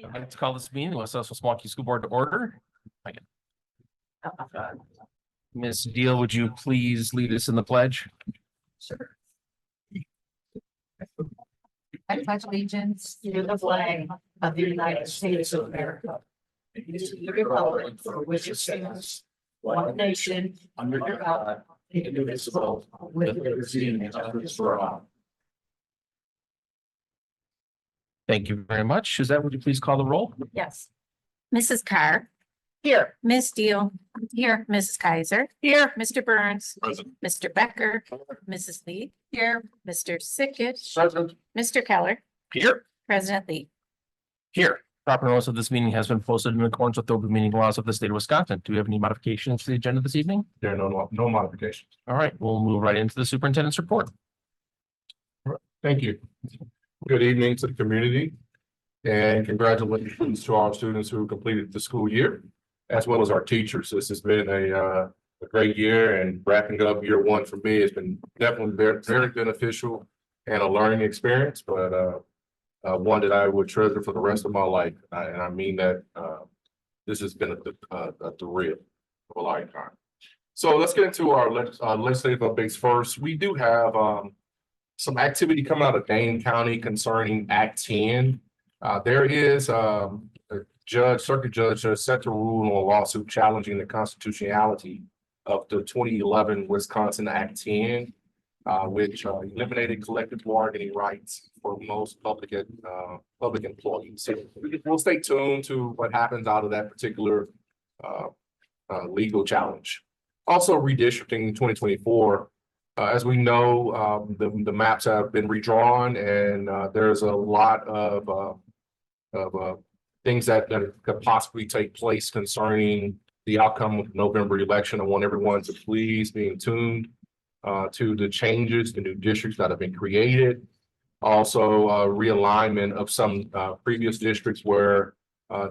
I'd like to call this meeting of the West Milwaukee School Board to order. Ms. Deal, would you please lead us in the pledge? Sure. I pledge allegiance to the flag of the United States of America and to the republic for which it stands, one nation, under God, indivisible, with liberty and justice for all. Thank you very much. Suzette, would you please call the roll? Yes. Mrs. Carr, Here. Miss Deal, here, Mrs. Kaiser, Here. Mr. Burns, Present. Mr. Becker, Mrs. Lee, here, Mr. Sickett, Present. Mr. Keller, Here. President Lee. Here. Proper notice of this meeting has been posted in accordance with the open meeting laws of the state of Wisconsin. Do we have any modifications to the agenda this evening? There are no modifications. All right, we'll move right into the superintendent's report. Thank you. Good evening to the community. And congratulations to our students who completed the school year, as well as our teachers. This has been a great year, and wrapping up year one for me has been definitely very beneficial and a learning experience, but one that I would treasure for the rest of my life. And I mean that this has been a thrill of a lifetime. So let's get into our legislative updates first. We do have some activity coming out of Dane County concerning Act 10. There is a circuit judge set to rule on a lawsuit challenging the constitutionality of the 2011 Wisconsin Act 10, which eliminated collective bargaining rights for most public employees. So we'll stay tuned to what happens out of that particular legal challenge. Also, redistricting in 2024. As we know, the maps have been redrawn, and there's a lot of things that could possibly take place concerning the outcome of the November election. I want everyone to please be in tune to the changes, the new districts that have been created. Also, realignment of some previous districts where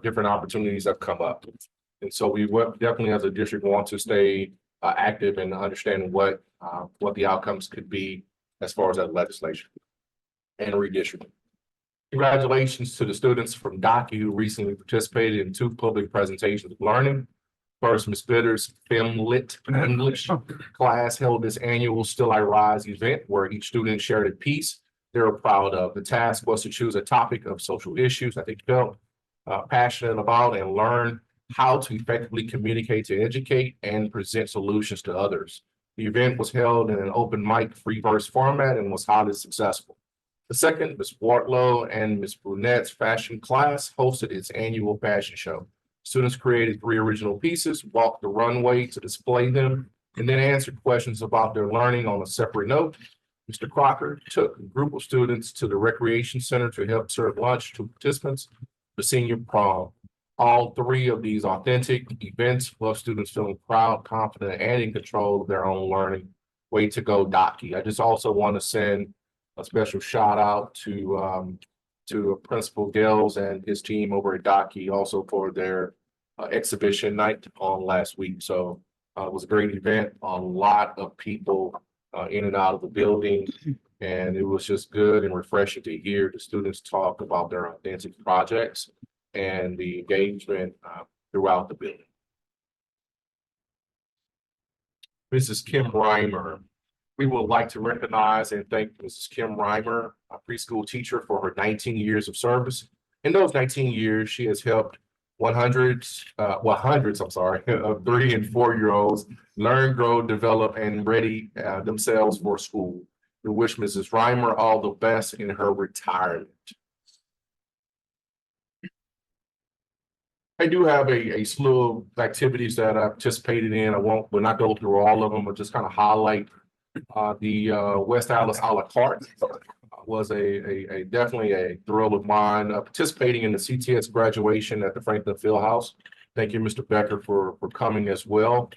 different opportunities have come up. And so we definitely, as a district, want to stay active and understanding what the outcomes could be as far as that legislation and redistricting. Congratulations to the students from DOCI who recently participated in 2 public presentations of learning. First, Ms. Bitter's FemLit English class held this annual Still I Rise event where each student shared a piece they were proud of. The task was to choose a topic of social issues that they felt passionate about and learn how to effectively communicate to educate and present solutions to others. The event was held in an open mic free verse format and was highly successful. The second, Ms. Wardlow and Ms. Brunette's fashion class hosted its annual fashion show. Students created 3 original pieces, walked the runway to display them, and then answered questions about their learning on a separate note. Mr. Crocker took a group of students to the recreation center to help serve lunch to participants for senior prom. All 3 of these authentic events left students feeling proud, confident, and in control of their own learning. Way to go, DOCI. I just also want to send a special shout out to Principal Gales and his team over at DOCI also for their exhibition night on last week. So it was a great event, a lot of people in and out of the building, and it was just good and refreshing to hear the students talk about their authentic projects and the engagement throughout the building. Mrs. Kim Reimer. We would like to recognize and thank Mrs. Kim Reimer, a preschool teacher, for her 19 years of service. In those 19 years, she has helped hundreds of 3- and 4-year-olds learn, grow, develop, and ready themselves for school. We wish Mrs. Reimer all the best in her retirement. I do have a slew of activities that I participated in. Will not go through all of them, but just kind of highlight the West Allis a la carte was definitely a thrill of mine. Participating in the CTS graduation at the Franklin Fieldhouse. Thank you, Mr. Becker, for coming as well.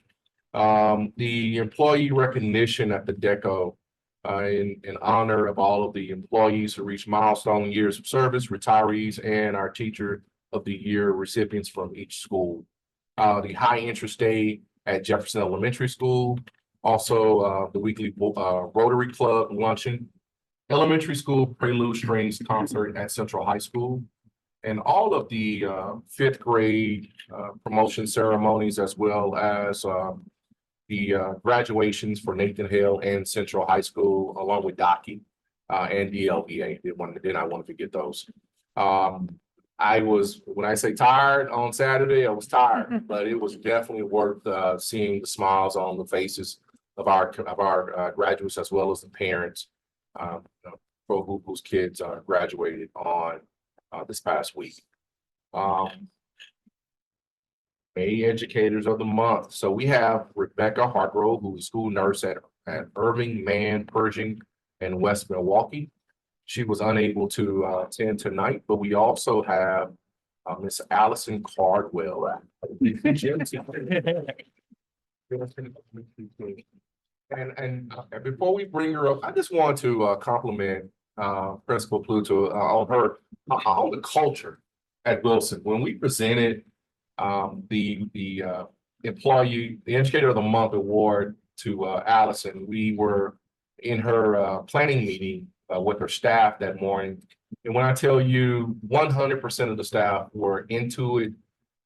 The employee recognition at the DECO in honor of all of the employees who reached milestone years of service, retirees, and our Teacher of the Year recipients from each school. The high interest day at Jefferson Elementary School. Also, the weekly Rotary Club luncheon, elementary school prelude strings concert at Central High School, And all of the fifth grade promotion ceremonies, as well as the graduations for Nathan Hale and Central High School, along with Docky and DLVA. Did not want to forget those. I was, when I say tired on Saturday, I was tired, but it was definitely worth seeing the smiles on the faces of our graduates, as well as the parents whose kids graduated on this past week. May Educators of the Month. So we have Rebecca Hargrove, who's a school nurse at Irving, Man, Pershing, and West Milwaukee. She was unable to attend tonight, but we also have Miss Allison Cardwell. And before we bring her up, I just want to compliment Principal Pluto on the culture at Wilson. When we presented the Educator of the Month award to Allison, we were in her planning meeting with her staff that morning. And when I tell you 100% of the staff were into it,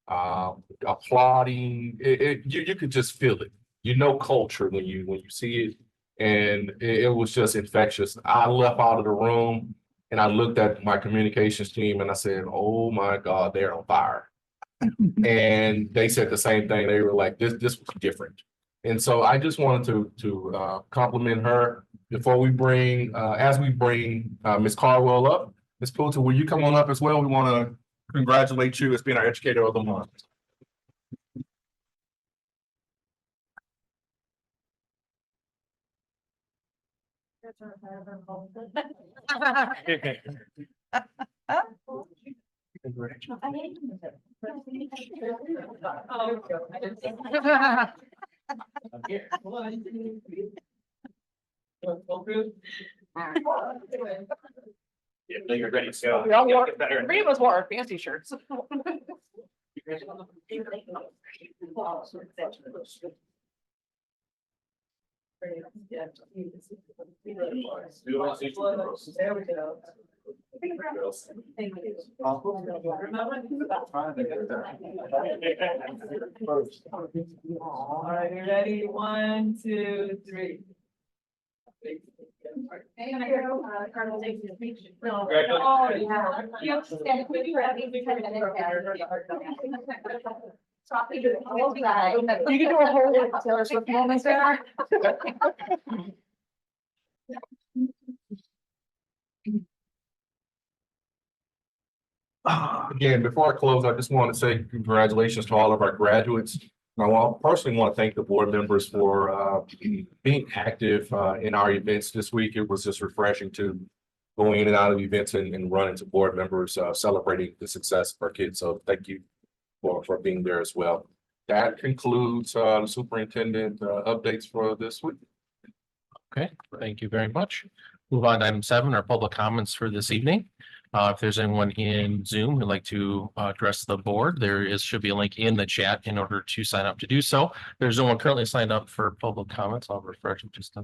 applauding, you could just feel it. You know culture when you see it. And it was just infectious. I left out of the room and I looked at my communications team and I said, oh my God, they're on fire. And they said the same thing. They were like, this was different. And so I just wanted to compliment her before we bring, as we bring Ms. Cardwell up. Ms. Pulte, will you come on up as well? We want to congratulate you as being our Educator of the Month. Yeah, no, you're ready to go. We all wore, three of us wore our fancy shirts. There we go. Thank you. All right, you ready? 1, 2, 3. Colonel takes the speech. No. Oh, yeah. You have to stand with you, I think, 10 minutes. So I'll figure it out. You can do a whole Taylor Swift moment there. Again, before I close, I just want to say congratulations to all of our graduates. I personally want to thank the board members for being active in our events this week. It was just refreshing to going in and out of events and running to board members, celebrating the success of our kids. So thank you for being there as well. That concludes the superintendent updates for this week. Okay, thank you very much. Move on to item 7, our public comments for this evening. If there's anyone in Zoom who'd like to address the board, should be a link in the chat in order to sign up to do so. There's no one currently signed up for public comments. I'll refresh it just to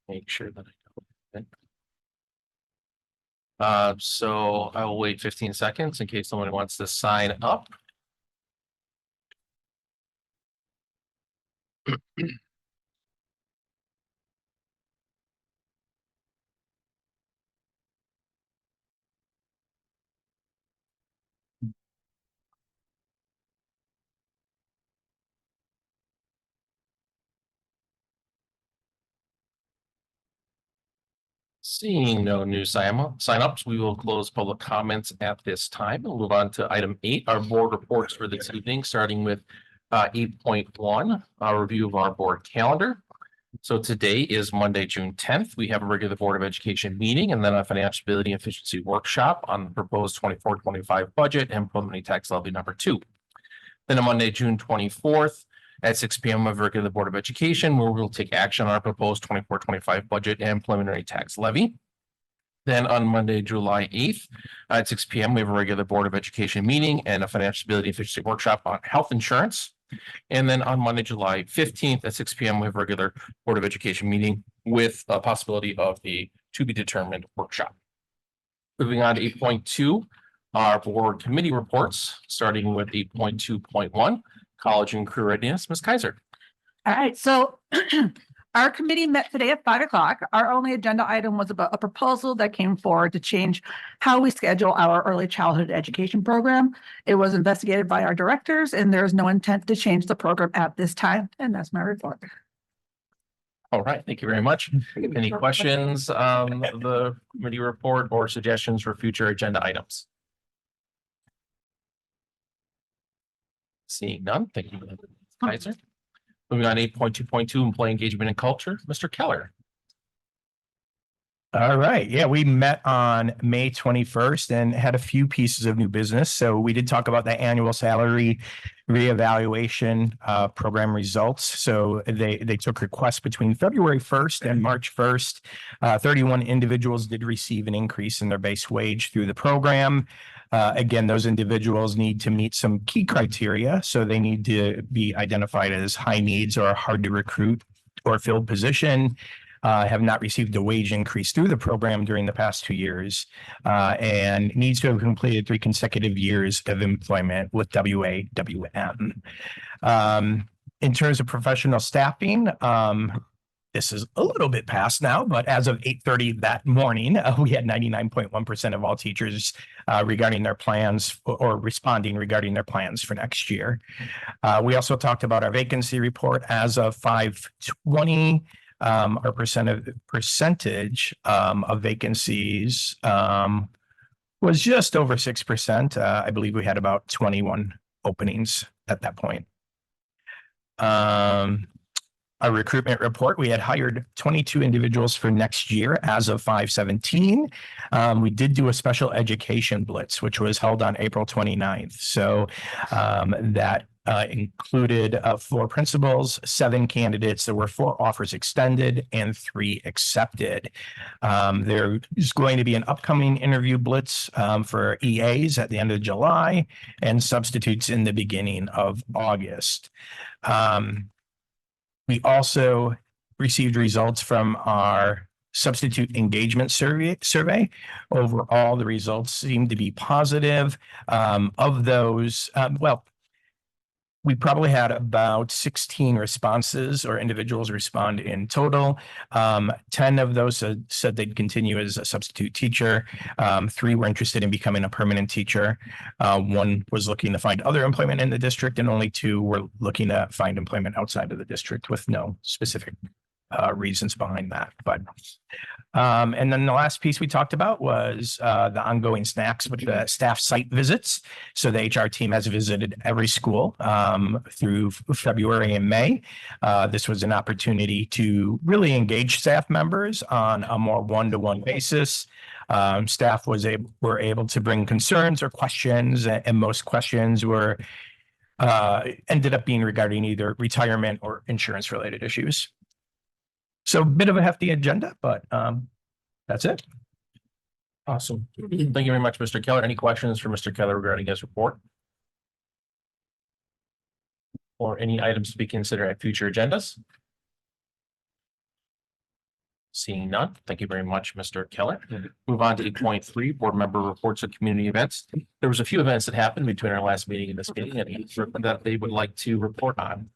make sure that I go. So I will wait 15 seconds in case someone wants to sign up. Seeing no new sign-ups, we will close public comments at this time. We'll move on to item 8, our board reports for this evening, starting with 8.1, a review of our board calendar. So today is Monday, June 10th. We have a regular Board of Education meeting and then a financial ability and efficiency workshop on the proposed 24-25 budget and preliminary tax levy number 2. Then on Monday, June 24th, at 6 p.m. we have a regular Board of Education where we'll take action on our proposed 24-25 budget and preliminary tax levy. Then on Monday, July 8th, at 6 p.m. we have a regular Board of Education meeting and a financial stability efficiency workshop on health insurance. And then on Monday, July 15th at 6 p.m. we have a regular Board of Education meeting with a possibility of the to be determined workshop. Moving on to 8.2. our board committee reports, starting with 8.2.1, college and career readiness. Ms. Kaiser. All right, so our committee met today at 5 o'clock. Our only agenda item was about a proposal that came forward to change how we schedule our early childhood education program. It was investigated by our directors, and there is no intent to change the program at this time. And that's my report. All right, thank you very much. Any questions on the committee report or suggestions for future agenda items? Seeing none, thank you, Ms. Kaiser. Moving on, 8.2.2, employee engagement and culture, Mr. Keller. All right. Yeah, we met on May 21st and had a few pieces of new business. So we did talk about the annual salary reevaluation program results. So they took requests between February 1st and March 1st. 31 individuals did receive an increase in their base wage through the program. Again, those individuals need to meet some key criteria. So they need to be identified as high needs or hard to recruit or filled position. Have not received a wage increase through the program during the past 2 years, and needs to have completed 3 consecutive years of employment with WAWM. In terms of professional staffing, this is a little bit past now, but as of 8:30 that morning, we had 99.1% of all teachers regarding their plans or responding regarding their plans for next year. We also talked about our vacancy report as of 5/20. Our percentage of vacancies was just over 6%. I believe we had about 21 openings at that point. Our recruitment report, we had hired 22 individuals for next year as of 5/17. We did do a special education blitz, which was held on April 29th. So that included 4 principals, 7 candidates. There were 4 offers extended and 3 accepted. There is going to be an upcoming interview blitz for EAs at the end of July and substitutes in the beginning of August. We also received results from our substitute engagement survey. Overall, the results seem to be positive. Of those, we probably had about 16 responses or individuals respond in total. 10 of those said they'd continue as a substitute teacher. 3 were interested in becoming a permanent teacher. 1 was looking to find other employment in the district, and only 2 were looking to find employment outside of the district with no specific reasons behind that. But and then the last piece we talked about was the ongoing snacks with the staff site visits. So the HR team has visited every school through February and May. This was an opportunity to really engage staff members on a more one-to-one basis. Staff were able to bring concerns or questions, and most questions were ended up being regarding either retirement or insurance related issues. So a bit of a hefty agenda, but that's it. Awesome. Thank you very much, Mr. Keller. Any questions for Mr. Keller regarding his report? Or any items to be considered at future agendas? Seeing none, thank you very much, Mr. Keller. Move on to 8.3, board member reports of community events. There was a few events that happened between our last meeting and this meeting that they would like to report on.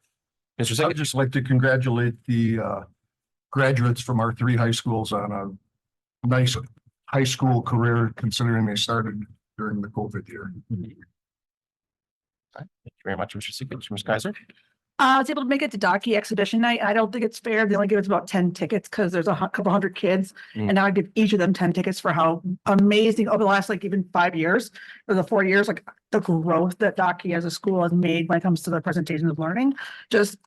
Mr. I'd Secretary. just like to congratulate the graduates from our 3 high schools on a nice high school career, considering they started during the COVID year. Thank you very much, Mr. Secretary. Ms. Kaiser. I was able to make it to Docky exhibition night. I don't think it's fair. They only give us about 10 tickets because there's a couple hundred kids. And now I give each of them 10 tickets for how amazing over the last, like, even 5 years or the 4 years, like the growth that Docky as a school has made when it comes to their presentations of learning, just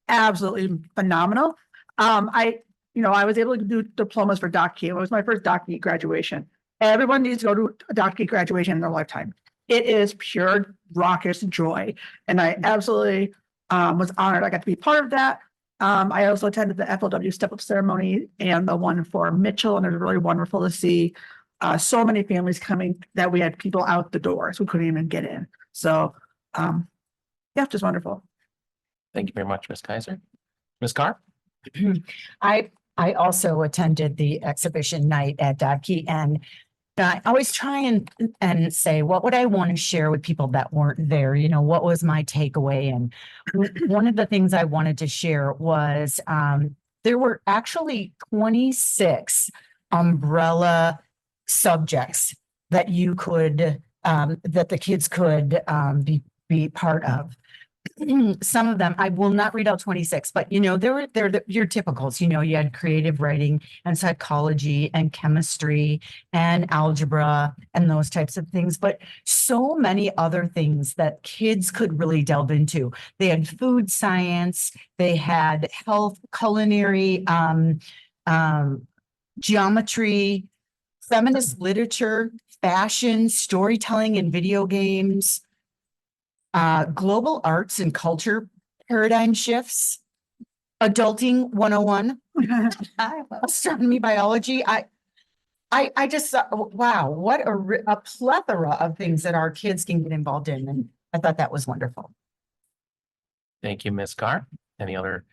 absolutely phenomenal. I was able to do diplomas for Docky. It was my first Docky graduation. Everyone needs to go to a Docky graduation in their lifetime. It is pure raucous joy. And I absolutely was honored I got to be part of that. I also attended the FLW step-up ceremony and the one for Mitchell, and it was really wonderful to see so many families coming that we had people out the doors who couldn't even get in. So yeah, just wonderful. Thank you very much, Ms. Kaiser. Ms. Carr. I also attended the exhibition night at Docky, and I always try and say, what would I want to share with people that weren't there? You know, what was my takeaway? And one of the things I wanted to share was there were actually 26 umbrella subjects that you could that the kids could be part of. Some of them, I will not read out 26, but you know, they're your typicals. You know, you had creative writing and psychology and chemistry and algebra and those types of things, but so many other things that kids could really delve into. They had food science, they had health, culinary, geometry, feminist literature, fashion, storytelling and video games, global arts and culture paradigm shifts, adulting 101, astronomy, biology. I just thought, wow, what a plethora of things that our kids can get involved in. And I thought that was wonderful. Thank you, Ms. Carr. Any other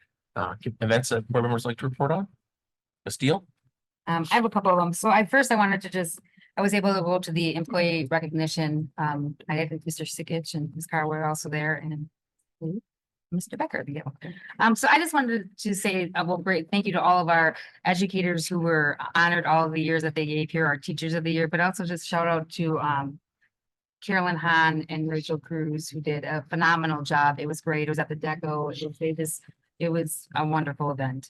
events that board members like to report on? Ms. Steele? I have a couple of them. So I wanted to I was able to go to the employee recognition. I had Mr. Sikich and Ms. Carr were also there, and Mr. Becker. So I just wanted to say, well, great. Thank you to all of our educators who were honored all of the years that they gave here, our teachers of the year, but also just shout out to Carolyn Hahn and Rachel Cruz, who did a phenomenal job. It was great. It was at the Deco. It was a wonderful event.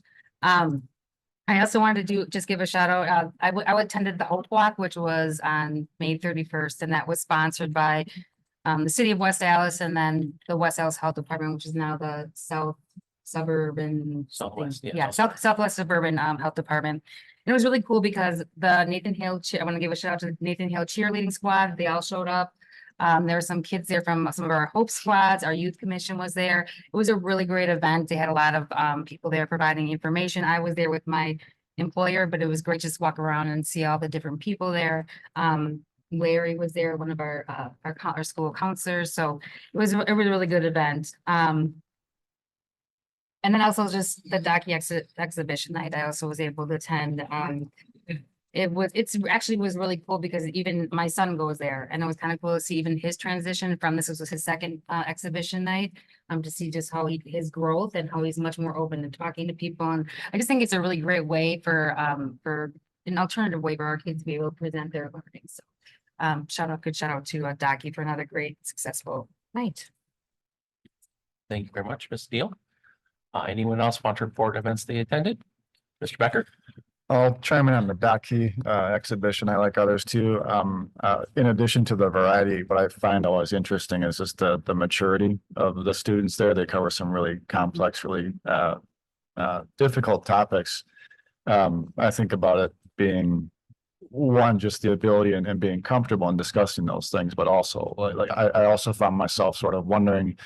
I also wanted to just give a shout out. I attended the Hope Walk, which was on May 31st, and that was sponsored by the city of West Allis and then the West Allis Health Department, which is now the Southwest Suburban Health Department. And it was really cool because the Nathan Hale, I want to give a shout out to the Nathan Hale cheerleading squad. They all showed up. There were some kids there from some of our Hope squads. Our youth commission was there. It was a really great event. They had a lot of people there providing information. I was there with my employer, but it was great just walk around and see all the different people there. Larry was there, one of our school counselors. So it was a really good event. And then also just the Docu exhibition night, I also was able to attend. It actually was really cool because even my son goes there, and it was kind of cool to see even his transition from this was his second exhibition night, to see just how his growth and how he's much more open to talking to people. And I just think it's a really great way for an alternative way for our kids to be able to present their learning. So good shout out to Docu for another great successful night. Thank you very much, Ms. Steele. Anyone else want to report events they attended? Mr. Becker? I'll chime in on the Docu exhibition. I like others too. In addition to the variety, what I find always interesting is just the maturity of the students there. They cover some really complex, really difficult topics. I think about it being one, just the ability and being comfortable in discussing those things, but also like I also found myself sort of wondering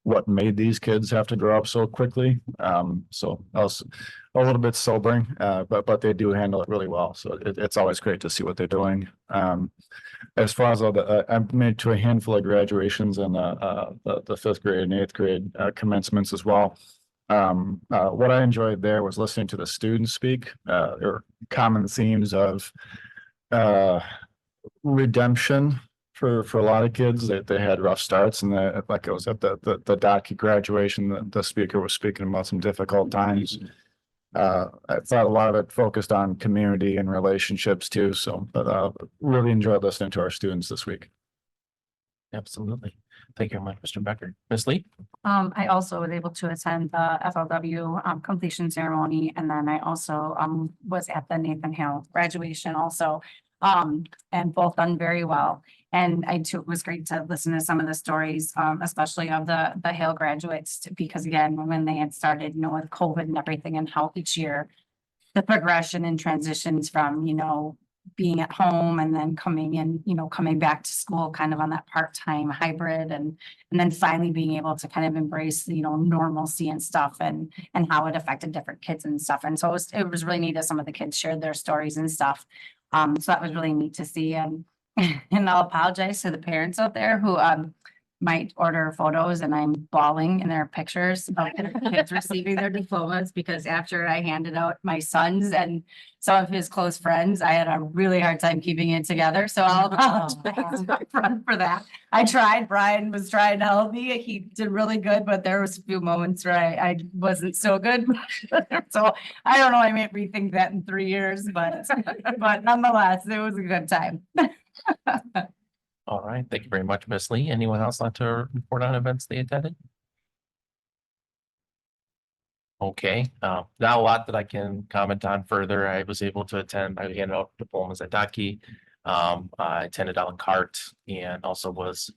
what made these kids have to grow up so quickly. So I was a little bit sobering, but they do handle it really well. So it's always great to see what they're doing. As far as I've made to a handful of graduations and the fifth grade and eighth grade commencements as well. What I enjoyed there was listening to the students speak. There were common themes of redemption. For a lot of kids, they had rough starts, and like it was at the Docu graduation, the speaker was speaking about some difficult times. I thought a lot of it focused on community and relationships too. So, but really enjoyed listening to our students this week. Absolutely. Thank you very much, Mr. Becker. Ms. Lee? I also was able to attend the FLW completion ceremony, and then I also was at the Nathan Hale graduation also, and both done very well. And it was great to listen to some of the stories, especially of the Hale graduates, because again, when they had started, with COVID and everything, and how each year the progression and transitions from, being at home and then coming in, coming back to school kind of on that part-time hybrid, and then finally being able to kind of embrace, normalcy and stuff, and how it affected different kids and stuff. And so it was really neat that some of the kids shared their stories and stuff. So that was really neat to see. And I'll apologize to the parents out there who might order photos and I'm bawling in their pictures of kids receiving their diplomas because after I handed out my sons and some of his close friends, I had a really hard time keeping it together. So I'll apologize upfront for that. I tried. Brian was trying to help me. He did really good, but there was a few moments where I wasn't so good. So I don't know. I may rethink that in 3 years, but nonetheless, it was a good time. All right, thank you very much, Ms. Lee. Anyone else like to report on events they attended? Okay, not a lot that I can comment on further. I was able to attend, I handed out diplomas at Daki. I attended a la carte and also was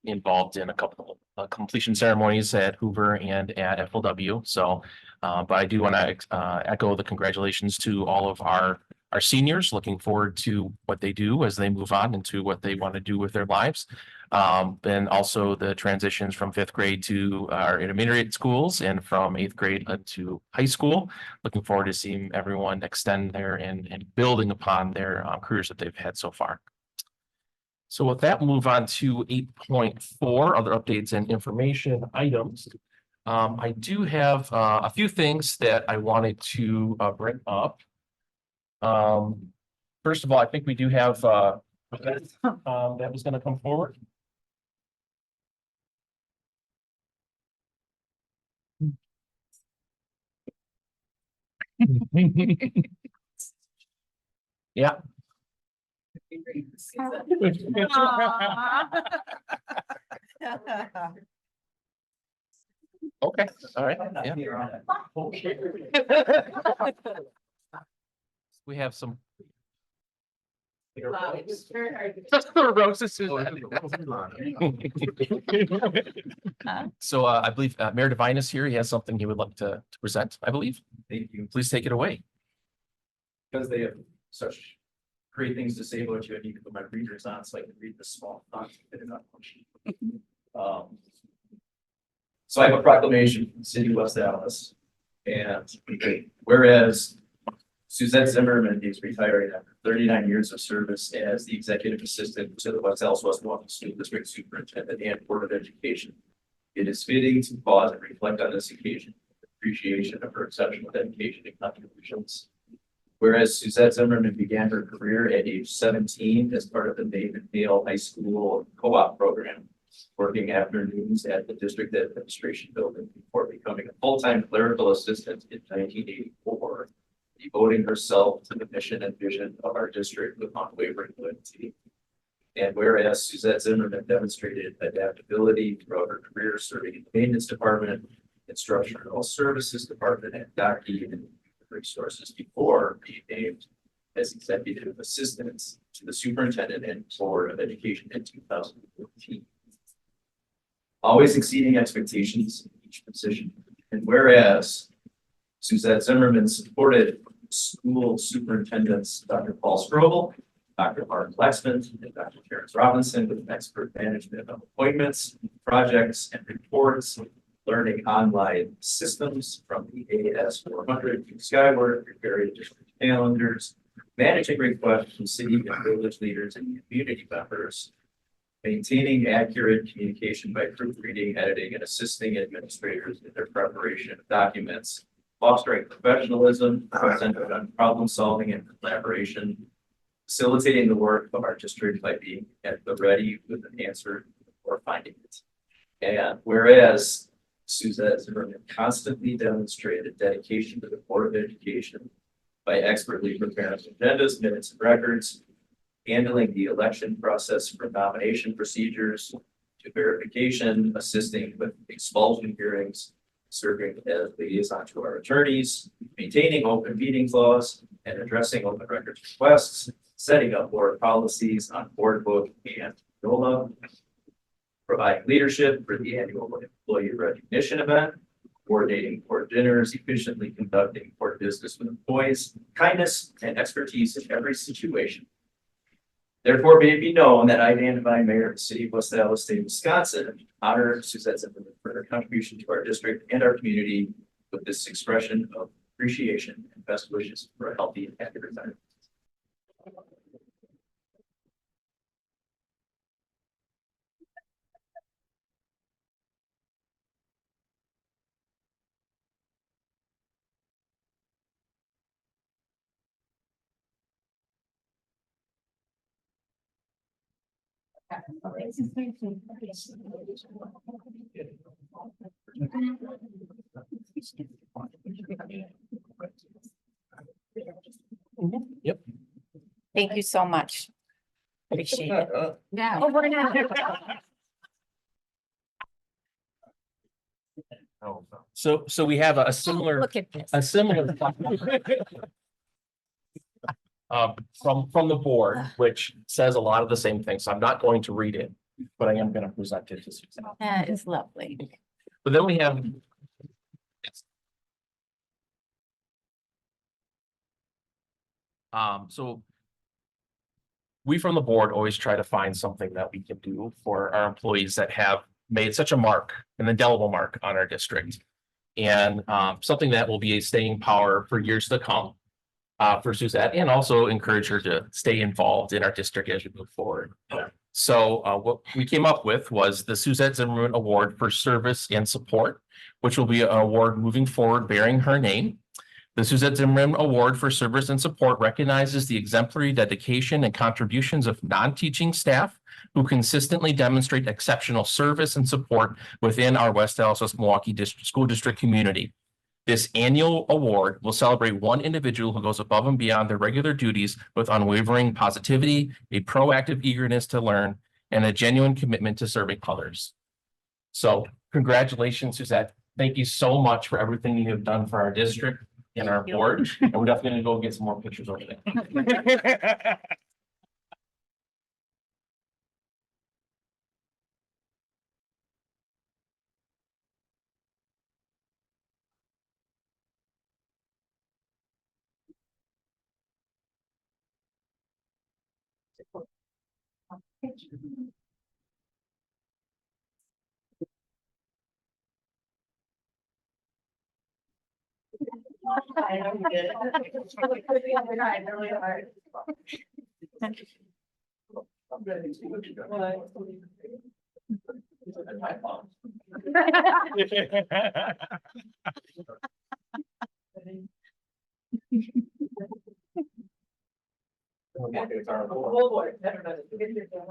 involved in a couple of completion ceremonies at Hoover and at FLW. So, but I do want to echo the congratulations to all of our seniors. Looking forward to what they do as they move on into what they want to do with their lives. And also the transitions from 5th grade to our intermediate schools and from 8th grade to high school. Looking forward to seeing everyone extend their and building upon their careers that they've had so far. So with that, move on to 8.4, other updates and information items. I do have a few things that I wanted to bring up. First of all, I think we do have that was going to come forward. Yeah. Okay, all right, yeah. We have some. So I believe Mayor Devine is here. He has something he would like to present, I believe. Thank you. Please take it away. Because they have such great things to say about you, I need to put my readers on so I can read the small font. So I have a proclamation from the city of West Dallas. And whereas Suzette Zimmerman is retiring after 39 years of service as the executive assistant to the West Dallas West Walton School District Superintendent and Board of Education, it is fitting to pause and reflect on this occasion, appreciation of her exceptional dedication and contributions. Whereas Suzette Zimmerman began her career at age 17 as part of the Nathan Hale High School co-op program, working afternoons at the district administration building before becoming a full-time clerical assistant in 1984, devoting herself to the mission and vision of our district with unwavering loyalty. And whereas Suzette Zimmerman demonstrated adaptability throughout her career serving in the maintenance department, instructional services department at Daki and resources before being named as executive assistant to the superintendent and board of education in 2014. Always exceeding expectations in each position. And whereas Suzette Zimmerman supported school superintendents Dr. Paul Strobel, Dr. Mark Lexman, and Dr. Terrence Robinson with expert management of appointments, projects, and reports, learning online systems from the AS400 to Skyward, preparing district calendars, managing requests from city and village leaders and community members, maintaining accurate communication by proofreading, editing, and assisting administrators in their preparation of documents, fostering professionalism, centered on problem solving and collaboration, facilitating the work of our district by being at the ready with an answer or finding it. And whereas Suzette Zimmerman constantly demonstrated dedication to the Board of Education by expertly preparing agendas, minutes, and records, handling the election process from nomination procedures to verification, assisting with expulsion hearings, serving as liaison to our attorneys, maintaining open meetings laws, and addressing open records requests, setting up board policies on board book and NOLA, providing leadership for the annual employee recognition event, coordinating board dinners, efficiently conducting board business with employees, kindness and expertise in every situation. Therefore, may it be known that I, Dan Devine, Mayor of the City of West Dallas, State of Wisconsin, honor Suzette Zimmerman for her contribution to our district and our community with this expression of appreciation and best wishes for a healthy and happy retirement. Yep. Thank you so much. Appreciate it. Yeah. Oh, we're not. So we have a similar, Look at this. a similar. From the board, which says a lot of the same things. So I'm not going to read it, but I am going to present it to Susan. That is lovely. But then we have. So. We from the board always try to find something that we can do for our employees that have made such a mark, an indelible mark on our district. And something that will be a staying power for years to come. For Suzette, and also encourage her to stay involved in our district as we move forward. So what we came up with was the Suzette Zimmerman Award for Service and Support, which will be an award moving forward bearing her name. The Suzette Zimmerman Award for Service and Support recognizes the exemplary dedication and contributions of non-teaching staff who consistently demonstrate exceptional service and support within our West Allis Milwaukee School District community. This annual award will celebrate one individual who goes above and beyond their regular duties with unwavering positivity, a proactive eagerness to learn, and a genuine commitment to serving others. So congratulations, Suzette. Thank you so much for everything you have done for our district and our board. And we're definitely gonna go get some more pictures over there.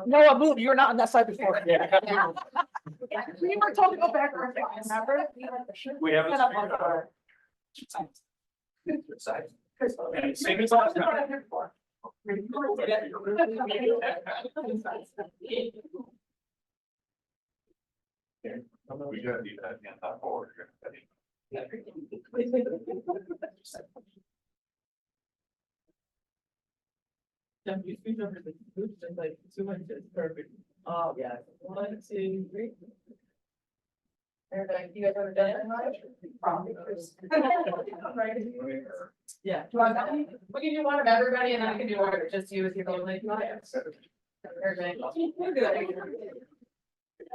No, I moved. You were not on that side before. We were told to go back. Remember? We have a- We gotta do that in that forward. Perfect. Oh, yeah. 1, 2, 3. Perfect. You guys ever done it? Probably. Yeah. Do I, we'll give you one of everybody and I can do order, just you with your gold link. Perfect.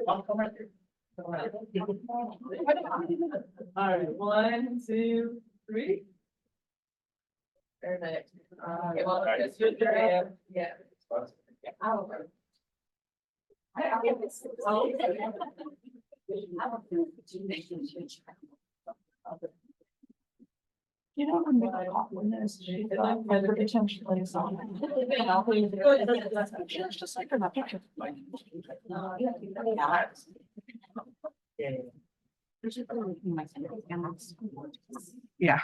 I'll come right through. All right, 1, 2, 3. Perfect. Okay, well, just do it. Yeah. I'll. You know, I'm gonna call when there's. Whether potentially some. It's just like in that picture. Yeah.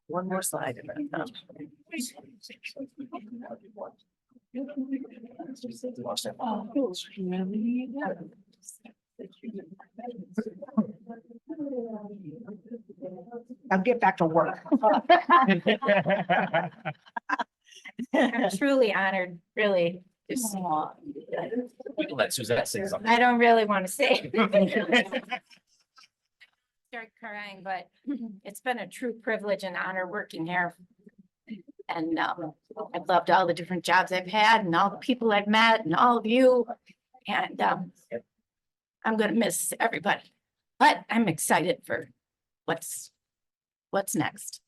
One more slide. I'll get back to work. I'm truly honored, really. Just, We can let Suzette say something. I don't really want to say. Start crying, but it's been a true privilege and honor working here. And I've loved all the different jobs I've had and all the people I've met and all of you. And I'm gonna miss everybody, but I'm excited for what's next.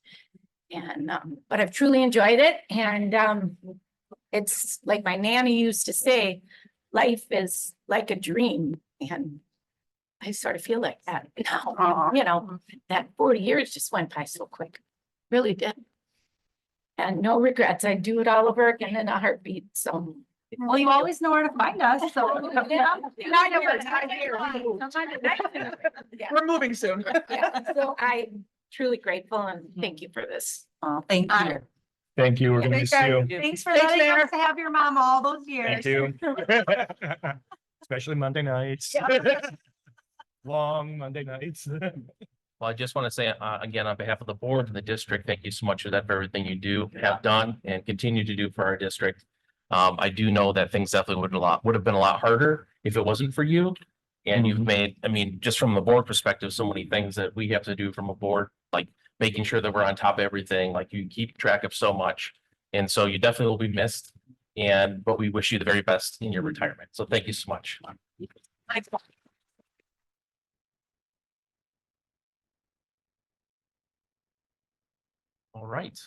And but I've truly enjoyed it. And it's like my nanny used to say, life is like a dream. And I sort of feel like that now. You know, that 40 years just went by so quick. Really did. And no regrets. I'd do it all over again in a heartbeat. So. Well, you always know where to find us, so. Yeah. We're moving soon. Yeah, so I'm truly grateful and thank you for this. Oh, thank you. Thank you. We're gonna miss you. Thanks for Thanks, letting Mayor. us have your mom all those years. Thank you. Especially Monday nights. Long Monday nights. Well, I just want to say, again, on behalf of the board and the district, thank you so much for that, for everything you do, have done and continue to do for our district. I do know that things definitely would have been a lot harder if it wasn't for you. And you've made, I mean, just from the board perspective, so many things that we have to do from a board, like making sure that we're on top of everything, like you keep track of so much. And so you definitely will be missed. But we wish you the very best in your retirement. So thank you so much. Thanks. All right.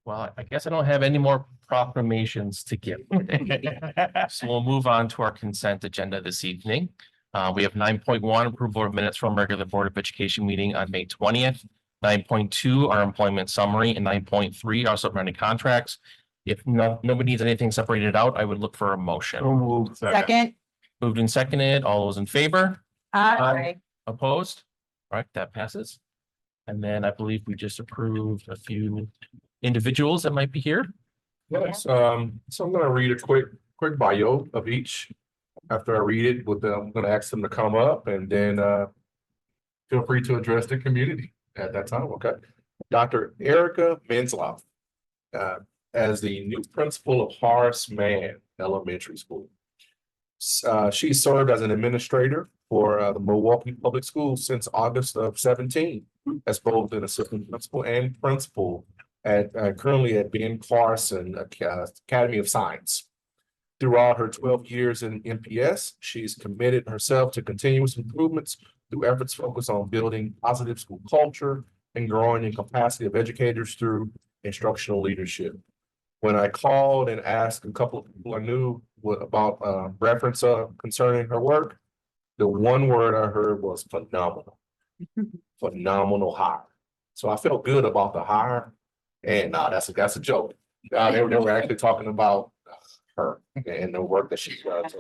Well, I guess I don't have any more proclamations to give. So we'll move on to our consent agenda this evening. We have 9.1 approval of minutes from regular Board of Education meeting on May 20th. 9.2, our employment summary, and 9.3, our subordinate contracts. If nobody needs anything separated out, I would look for a motion. Second. Moved and seconded. All those in favor? Aye. Opposed? All right, that passes. And then I believe we just approved a few individuals that might be here. Yes, so I'm gonna read a quick bio of each. After I read it, I'm gonna ask them to come up and then feel free to address the community at that time, okay? Dr. Erica Menzloff, as the new principal of Horace Mann Elementary School. She served as an administrator for the Milwaukee Public Schools since August of 17, as both an assistant principal and principal at currently at Ben Carson Academy of Science. Throughout her 12 years in MPS, she's committed herself to continuous improvements through efforts focused on building positive school culture and growing the capacity of educators through instructional leadership. When I called and asked a couple of people I knew about reference concerning her work, the one word I heard was phenomenal. Phenomenal hire. So I felt good about the hire. And that's a joke. They were actually talking about her and the work that she does.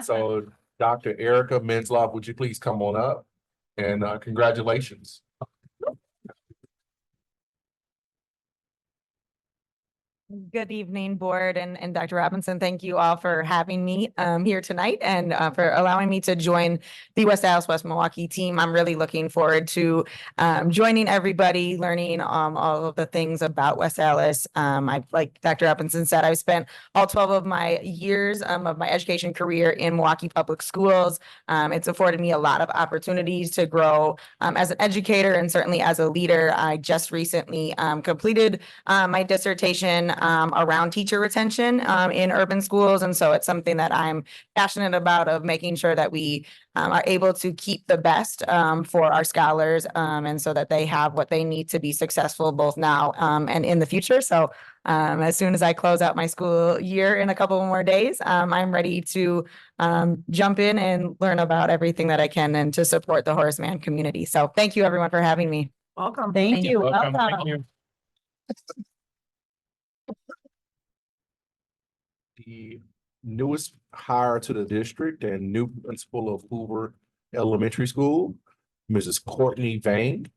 So Dr. Erica Menzloff, would you please come on up? And congratulations. Good evening, board and Dr. Robinson. Thank you all for having me here tonight and for allowing me to join the West Dallas West Milwaukee team. I'm really looking forward to joining everybody, learning all of the things about West Dallas. Like Dr. Robinson said, I've spent all 12 of my years of my education career in Milwaukee Public Schools. It's afforded me a lot of opportunities to grow as an educator and certainly as a leader. I just recently completed my dissertation around teacher retention in urban schools. And so it's something that I'm passionate about, of making sure that we are able to keep the best for our scholars and so that they have what they need to be successful both now and in the future. So as soon as I close out my school year in a couple more days, I'm ready to jump in and learn about everything that I can and to support the Horace Mann community. So thank you everyone for having me. Welcome. Thank you. Welcome. Thank you. The newest hire to the district and new principal of Hoover Elementary School, Mrs. Courtney Vang.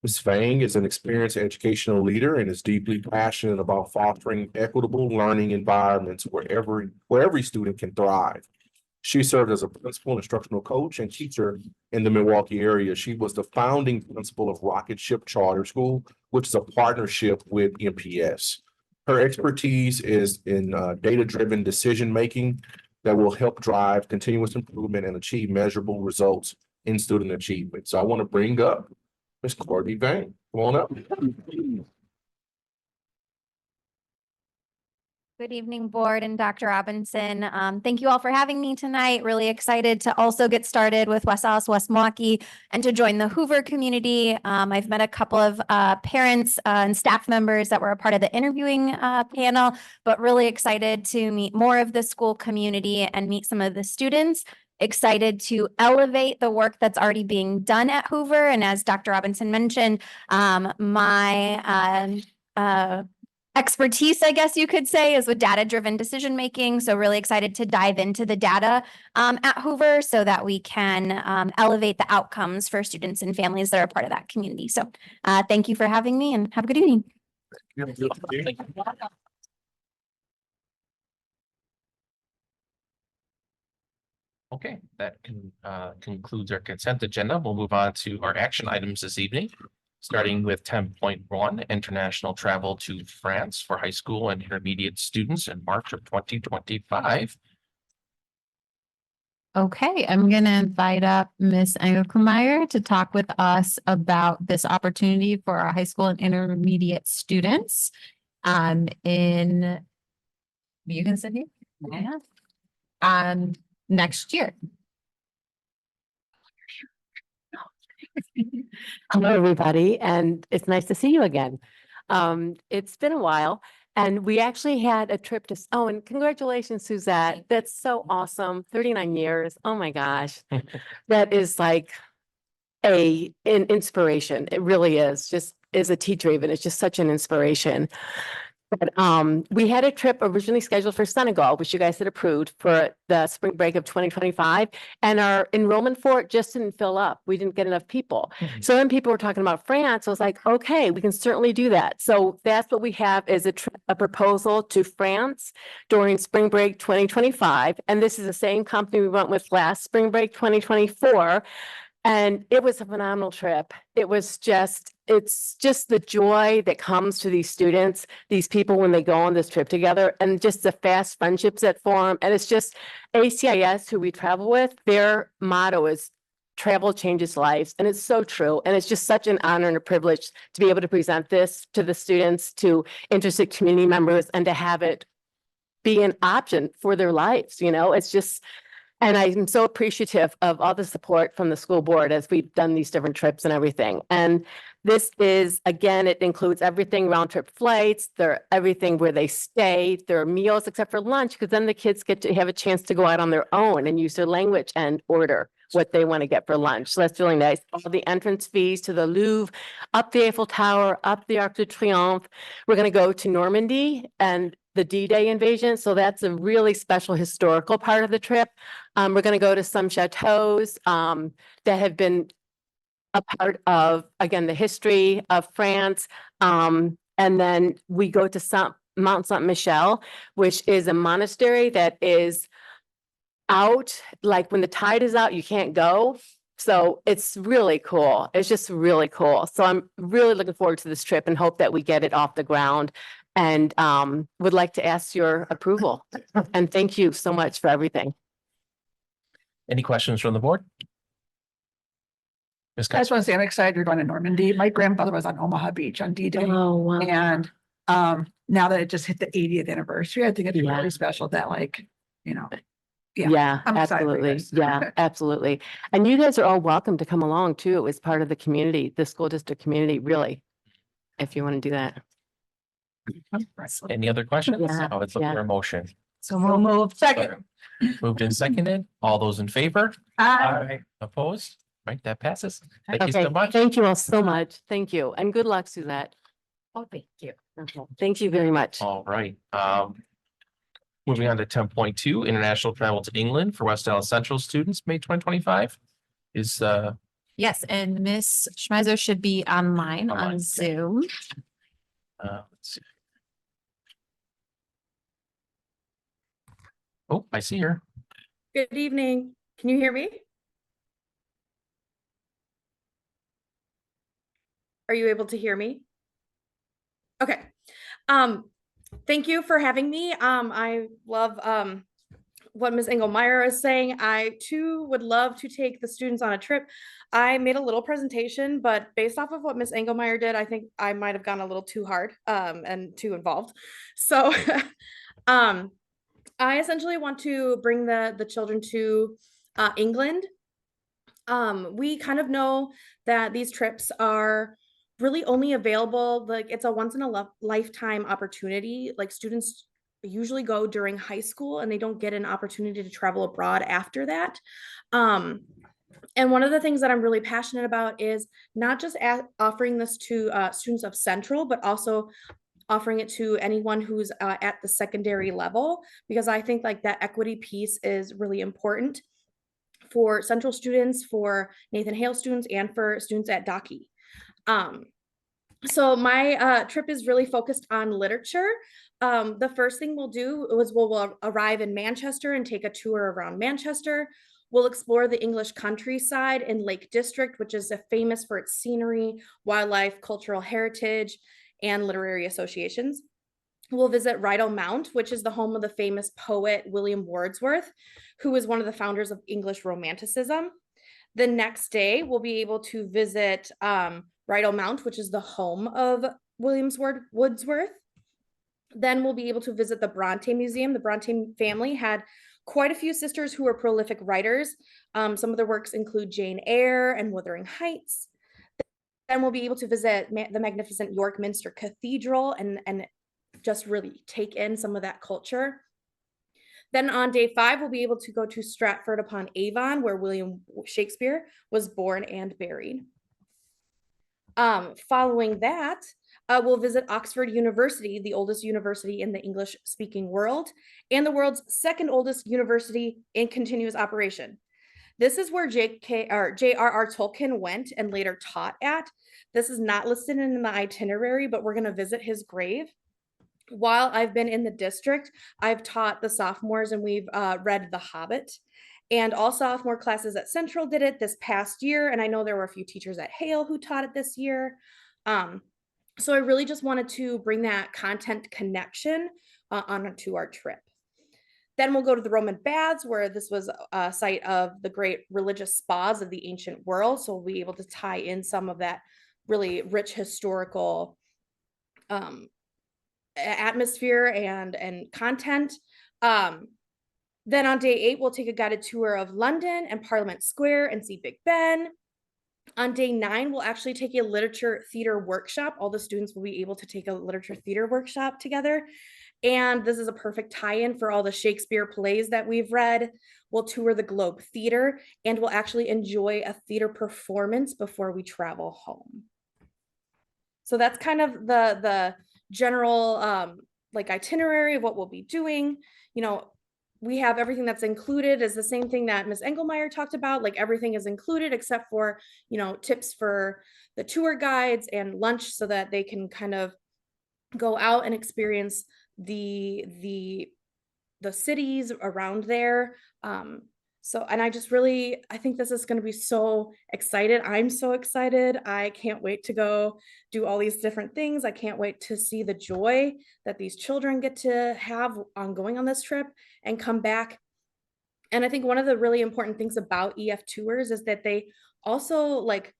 Ms. Vang is an experienced educational leader and is deeply passionate about fostering equitable learning environments where every student can thrive. She served as a principal, instructional coach, and teacher in the Milwaukee area. She was the founding principal of Rocket Ship Charter School, which is a partnership with MPS. Her expertise is in data-driven decision-making that will help drive continuous improvement and achieve measurable results in student achievement. So I want to bring up Ms. Courtney Vang. Come on up. Good evening, board and Dr. Robinson. Thank you all for having me tonight. Really excited to also get started with West Dallas West Milwaukee and to join the Hoover community. I've met a couple of parents and staff members that were a part of the interviewing panel, but really excited to meet more of the school community and meet some of the students. Excited to elevate the work that's already being done at Hoover. And as Dr. Robinson mentioned, my expertise, I guess you could say, is with data-driven decision making. So really excited to dive into the data at Hoover so that we can elevate the outcomes for students and families that are part of that community. So thank you for having me and have a good evening. Okay, that concludes our consent agenda. We'll move on to our action items this evening. Starting with 10.1, international travel to France for high school and intermediate students in March of 2025. Okay, I'm going to invite up Ms. Engelmeyer to talk with us about this opportunity for our high school and intermediate students. You can sit here. Yeah. Next year. Hello, everybody, and it's nice to see you again. It's been a while, and we actually had a trip to, oh, and congratulations, Suzette. That's so awesome. 39 years. Oh my gosh. That is like an inspiration. It really is. Just as a teacher, even, it's just such an inspiration. But we had a trip originally scheduled for Senegal, which you guys had approved for the spring break of 2025. And our enrollment for it just didn't fill up. We didn't get enough people. So then people were talking about France. I was like, okay, we can certainly do that. So that's what we have is a proposal to France during spring break 2025. And this is the same company we went with last spring break 2024. And it was a phenomenal trip. It's just the joy that comes to these students, these people when they go on this trip together, and just the fast friendships that form. And it's just ACIS, who we travel with, their motto is travel changes lives. And it's so true. And it's just such an honor and a privilege to be able to present this to the students, to interested community members, and to have it be an option for their lives. It's just, and I'm so appreciative of all the support from the school board as we've done these different trips and everything. And this is, again, it includes everything, round trip flights, everything where they stay, their meals, except for lunch, because then the kids get to have a chance to go out on their own and use their language and order what they want to get for lunch. So that's really nice. All the entrance fees to the Louvre, up the Eiffel Tower, up the Arc de Triomphe. We're going to go to Normandy and the D-Day invasion. So that's a really special historical part of the trip. We're going to go to some chateaus that have been a part of, again, the history of France. And then we go to Mount Saint-Michel, which is a monastery that is out, like when the tide is out, you can't go. So it's really cool. It's just really cool. So I'm really looking forward to this trip and hope that we get it off the ground, and would like to ask your approval. And thank you so much for everything. Any questions from the board? Ms. I just want to say I'm excited you're going to Normandy. My grandfather was on Omaha Beach on D-Day. Oh, wow. And now that it just hit the 80th anniversary, I think it's really special that, like, Yeah, I'm excited for you absolutely. guys. Yeah, absolutely. And you guys are all welcome to come along too, as part of the community, the school district community, really, if you want to do that. Any other questions? Yeah, I would look for a motion. So we'll move second. Moved and seconded. All those in favor? Aye. Opposed? Right, that passes. Thank you Okay, so much. thank you all so much. Thank you. And good luck, Suzette. Oh, thank you. Okay, thank you very much. All right. Moving on to 10.2, international travel to England for West Dallas Central students, May 2025 is Yes, and Ms. Schmeiser should be online Online, on okay. Zoom. let's see. Oh, I see her. Good evening. Can you hear me? Are you able to hear me? Okay. Thank you for having me. I love what Ms. Engelmeyer is saying. I too would love to take the students on a trip. I made a little presentation, but based off of what Ms. Engelmeyer did, I think I might have gone a little too hard and too involved. So I essentially want to bring the children to England. We kind of know that these trips are really only available, like it's a once in a lifetime opportunity. Like students usually go during high school and they don't get an opportunity to travel abroad after that. And one of the things that I'm really passionate about is not just offering this to students of Central, but also offering it to anyone who's at the secondary level, because I think like that equity piece is really important for Central students, for Nathan Hale students, and for students at Docky. So my trip is really focused on literature. The first thing we'll do is we'll arrive in Manchester and take a tour around Manchester. We'll explore the English countryside in Lake District, which is famous for its scenery, wildlife, cultural heritage, and literary associations. We'll visit Rydal Mount, which is the home of the famous poet William Wordsworth, who was one of the founders of English Romanticism. The next day, we'll be able to visit Rydal Mount, which is the home of Wordsworth. Then we'll be able to visit the Bronte Museum. The Bronte family had quite a few sisters who were prolific writers. Some of their works include Jane Eyre and Wuthering Heights. Then we'll be able to visit the magnificent York Minster Cathedral and just really take in some of that culture. Then on day 5, we'll be able to go to Stratford upon Avon, where William Shakespeare was born and buried. Following that, we'll visit Oxford University, the oldest university in the English-speaking world, and the world's second oldest university in continuous operation. This is where J.R.R. Tolkien went and later taught at. This is not listed in the itinerary, but we're going to visit his grave. While I've been in the district, I've taught the sophomores and we've read The Hobbit. And all sophomore classes at Central did it this past year. And I know there were a few teachers at Hale who taught it this year. So I really just wanted to bring that content connection onto our trip. Then we'll go to the Roman Baths, where this was a site of the great religious spas of the ancient world. So we'll be able to tie in some of that really rich historical atmosphere and content. Then on day 8, we'll take a guided tour of London and Parliament Square and see Big Ben. On day 9, we'll actually take a literature theater workshop. All the students will be able to take a literature theater workshop together. And this is a perfect tie-in for all the Shakespeare plays that we've read. We'll tour the Globe Theater, and we'll actually enjoy a theater performance before we travel home. So that's kind of the general like itinerary of what we'll be doing. You know, we have everything that's included is the same thing that Ms. Engelmeyer talked about. Like everything is included except for, you know, tips for the tour guides and lunch so that they can kind of go out and experience the cities around there. And I think this is going to be so excited. I'm so excited. I can't wait to go do all these different things. I can't wait to see the joy that these children get to have on going on this trip and come back. And I think one of the really important things about EF tours is that they also like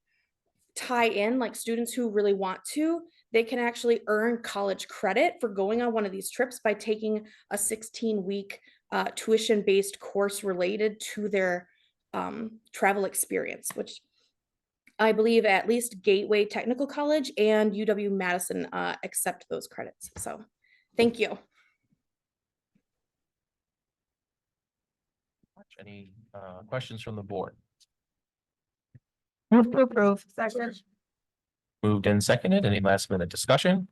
tie in like students who really want to, they can actually earn college credit for going on one of these trips by taking a 16-week tuition-based course related to their travel experience, which I believe at least Gateway Technical College and UW-Madison accept those credits. So thank you. Any questions from the board? Move to approve. Second. Moved and seconded. Any last minute discussion?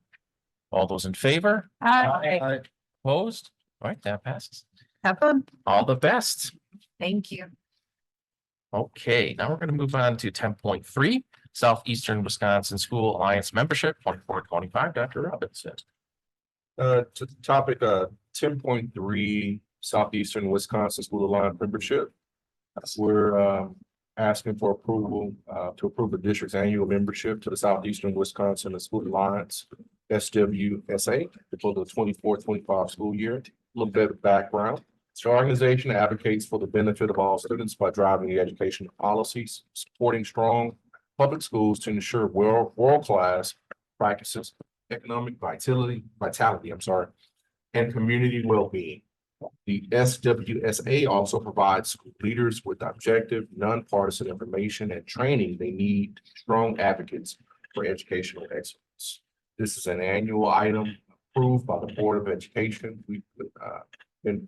All those in favor? Aye. Opposed? All right, that passes. Have fun. All the best. Thank you. Okay, now we're going to move on to 10.3, Southeastern Wisconsin School Alliance membership, 24-25, Dr. Robinson. To the topic 10.3, Southeastern Wisconsin School Alliance membership. We're asking for approval to approve the district's annual membership to the Southeastern Wisconsin School Alliance, SWSA, for the 24-25 school year. A little bit of background. The organization advocates for the benefit of all students by driving the educational policies, supporting strong public schools to ensure world-class practices, economic vitality, and community well-being. The SWSA also provides school leaders with objective, nonpartisan information and training they need, strong advocates for educational excellence. This is an annual item approved by the Board of Education. We've been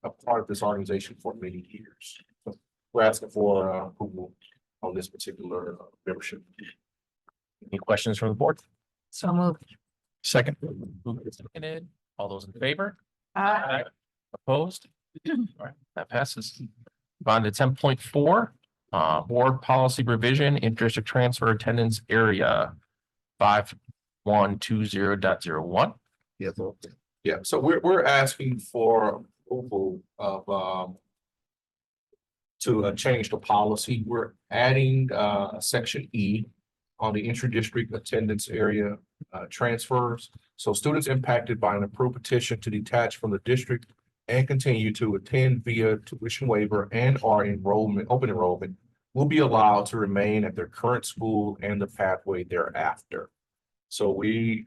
a part of this organization for many years. So we're asking for approval on this particular membership. Any questions from the board? So moved. Second. Moved and seconded. All those in favor? Aye. Opposed? All right, that passes. On to 10.4, board policy revision, interdistrict transfer attendance area 5120.01. Yeah, so we're asking for approval of to change the policy. We're adding section E on the intra-district attendance area transfers. So students impacted by an approved petition to detach from the district and continue to attend via tuition waiver and or enrollment, open enrollment, will be allowed to remain at their current school and the pathway thereafter. So we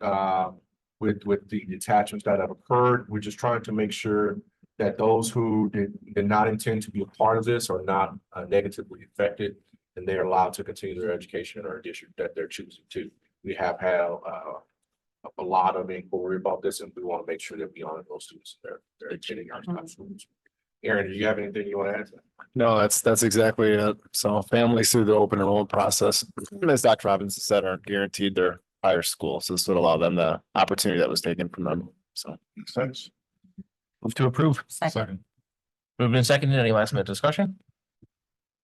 with the detachments that have occurred, we're just trying to make sure that those who did not intend to be a part of this are not negatively affected, and they're allowed to continue their education in our district that they're choosing to. We have had a lot of inquiry about this, and we want to make sure that we honor those students that they're attending our schools. Aaron, do you have anything you want to add to that? No, that's exactly it. So families through the open enrollment process, as Dr. Robinson said, aren't guaranteed their higher school. So this would allow them the opportunity that was taken from them. So Makes sense. Move to approve. Second. Moved and seconded. Any last minute discussion?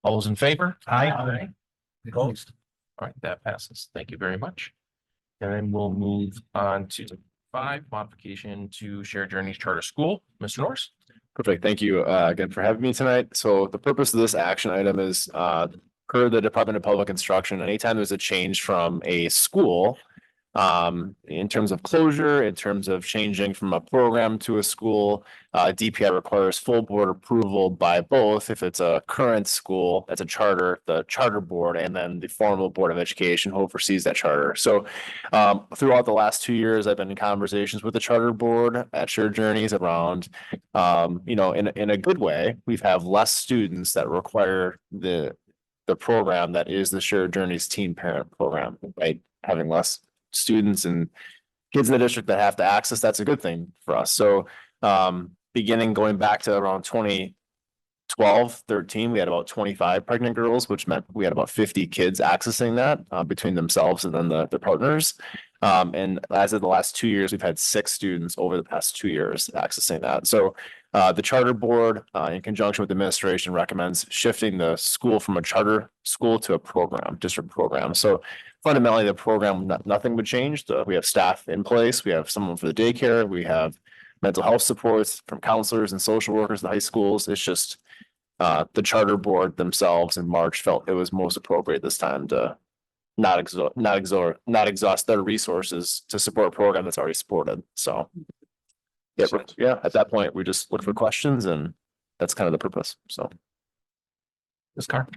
All those in favor? Aye. Opposed? All right, that passes. Thank you very much. And then we'll move on to 5, modification to Shared Journeys Charter School. Mr. Norris? Perfect. Thank you again for having me tonight. So the purpose of this action item is per the Department of Public Instruction, anytime there's a change from a school in terms of closure, in terms of changing from a program to a school, DPI requires full board approval by both. If it's a current school, that's a charter, the charter board, and then the formal Board of Education who oversees that charter. So throughout the last 2 years, I've been in conversations with the charter board at Shared Journeys around, in a good way, we've have less students that require the program that is the Shared Journeys Teen Parent Program, right? Having less students and kids in the district that have to access, that's a good thing for us. So beginning going back to around 2012, 13, we had about 25 pregnant girls, which meant we had about 50 kids accessing that between themselves and then the partners. And as of the last 2 years, we've had 6 students over the past 2 years accessing that. So the charter board, in conjunction with the administration, recommends shifting the school from a charter school to a program, district program. So fundamentally, the program, nothing would change. We have staff in place. We have someone for the daycare. We have mental health supports from counselors and social workers in the high schools. It's just the charter board themselves in March felt it was most appropriate this time to not exhaust their resources to support a program that's already supported. So yeah, at that point, we just look for questions, and that's kind of the purpose. So. Ms. Carr?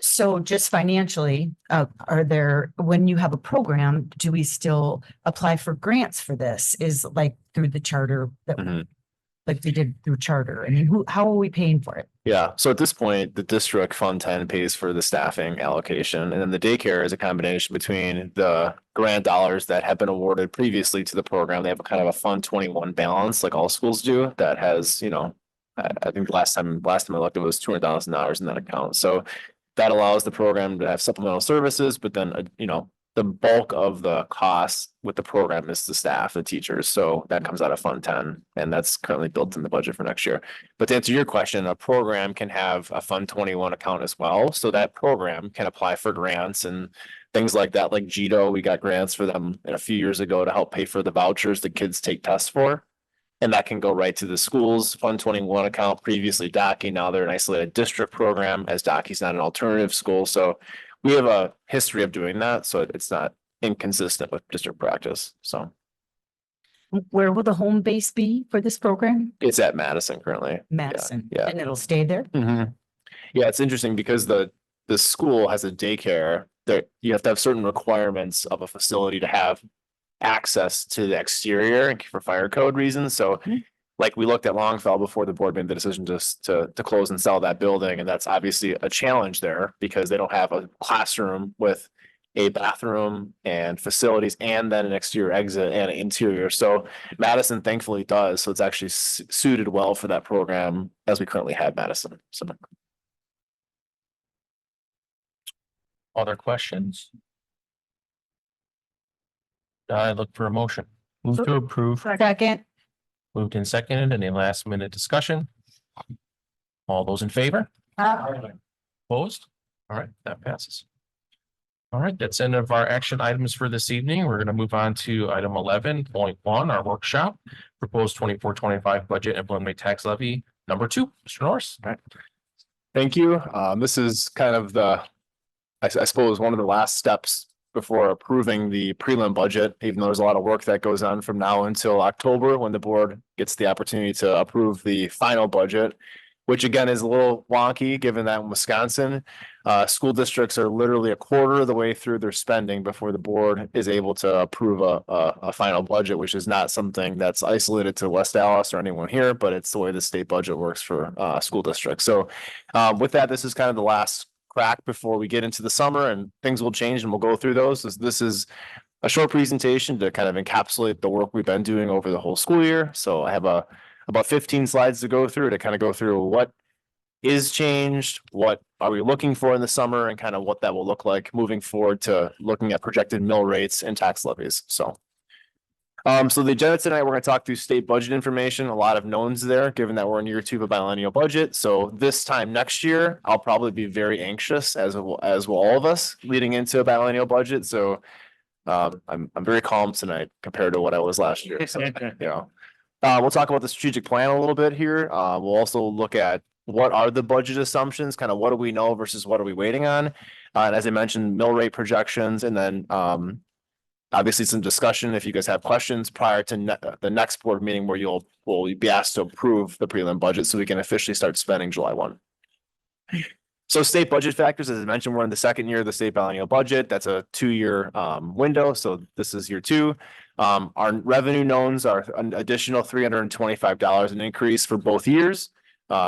So just financially, are there, when you have a program, do we still apply for grants for this? Is like through the charter that, like we did through charter? I mean, how are we paying for it? Yeah, so at this point, the district Fund 10 pays for the staffing allocation, and then the daycare is a combination between the grant dollars that have been awarded previously to the program. They have a kind of a Fund 21 balance, like all schools do, that has, I think last time I looked, it was $200,000 in that account. So that allows the program to have supplemental services, but then, the bulk of the cost with the program is the staff, the teachers. So that comes out of Fund 10, and that's currently built in the budget for next year. But to answer your question, a program can have a Fund 21 account as well. So that program can apply for grants and things like that, like GITO. We got grants for them a few years ago to help pay for the vouchers the kids take tests for. And that can go right to the school's Fund 21 account, previously DACI. Now they're an isolated district program, as DACI's not an alternative school. So we have a history of doing that. So it's not inconsistent with district practice. So Where will the home base be for this program? it's at Madison currently. Madison. Yeah. And it'll stay there? Yeah, it's interesting because the school has a daycare that you have to have certain requirements of a facility to have access to the exterior for fire code reasons. So like we looked at Longfell before the board made the decision to close and sell that building. And that's obviously a challenge there because they don't have a classroom with a bathroom and facilities and then an exterior exit and an interior. So Madison thankfully does. So it's actually suited well for that program as we currently have Madison. So. Other questions? I look for a motion. Move to approve. Second. Moved and seconded. Any last minute discussion? All those in favor? Opposed? All right, that passes. All right, that's end of our action items for this evening. We're going to move on to item 11.1, our workshop, proposed 24-25 budget and preliminary tax levy number 2. Mr. Norris. All right. Thank you. This is kind of I suppose, one of the last steps before approving the prelim budget, even though there's a lot of work that goes on from now until October, when the board gets the opportunity to approve the final budget, which again is a little wonky, given that in Wisconsin, school districts are literally a quarter of the way through their spending before the board is able to approve a final budget, which is not something that's isolated to West Dallas or anyone here, but it's the way the state budget works for school districts. So with that, this is kind of the last crack before we get into the summer, and things will change, and we'll go through those. This is a short presentation to kind of encapsulate the work we've been doing over the whole school year. So I have about 15 slides to go through to kind of go through what is changed, what are we looking for in the summer, and kind of what that will look like moving forward to looking at projected mill rates and tax levies. So the agenda tonight, we're going to talk through state budget information, a lot of knowns there, given that we're in year 2 of a biennial budget. So this time next year, I'll probably be very anxious, as will all of us, leading into a biennial budget. So I'm very calm tonight compared to what I was last year. So, we'll talk about the strategic plan a little bit here. We'll also look at what are the budget assumptions, kind of what do we know versus what are we waiting on. And as I mentioned, mill rate projections, and then obviously some discussion if you guys have questions prior to the next board meeting where will be asked to approve the prelim budget so we can officially start spending July 1. So state budget factors, as I mentioned, we're in the second year of the state biennial budget. That's a 2-year window. So this is year 2. Our revenue knowns are an additional $325, an increase for both years.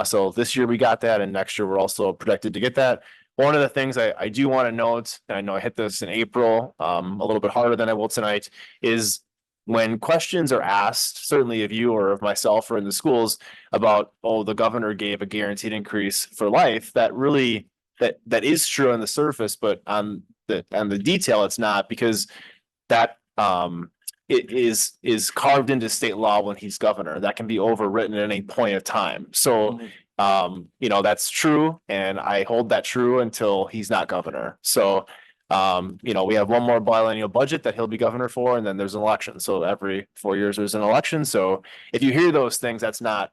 So this year we got that, and next year we're also projected to get that. One of the things I do want to note, and I know I hit this in April a little bit harder than I will tonight, is when questions are asked, certainly of you or of myself or in the schools, about, oh, the governor gave a guaranteed increase for life, that really that is true on the surface, but on the detail, it's not, because that it is carved into state law when he's governor. That can be overwritten at any point of time. So that's true, and I hold that true until he's not governor. So we have one more biennial budget that he'll be governor for, and then there's an election. So every 4 years there's an election. So if you hear those things, that's not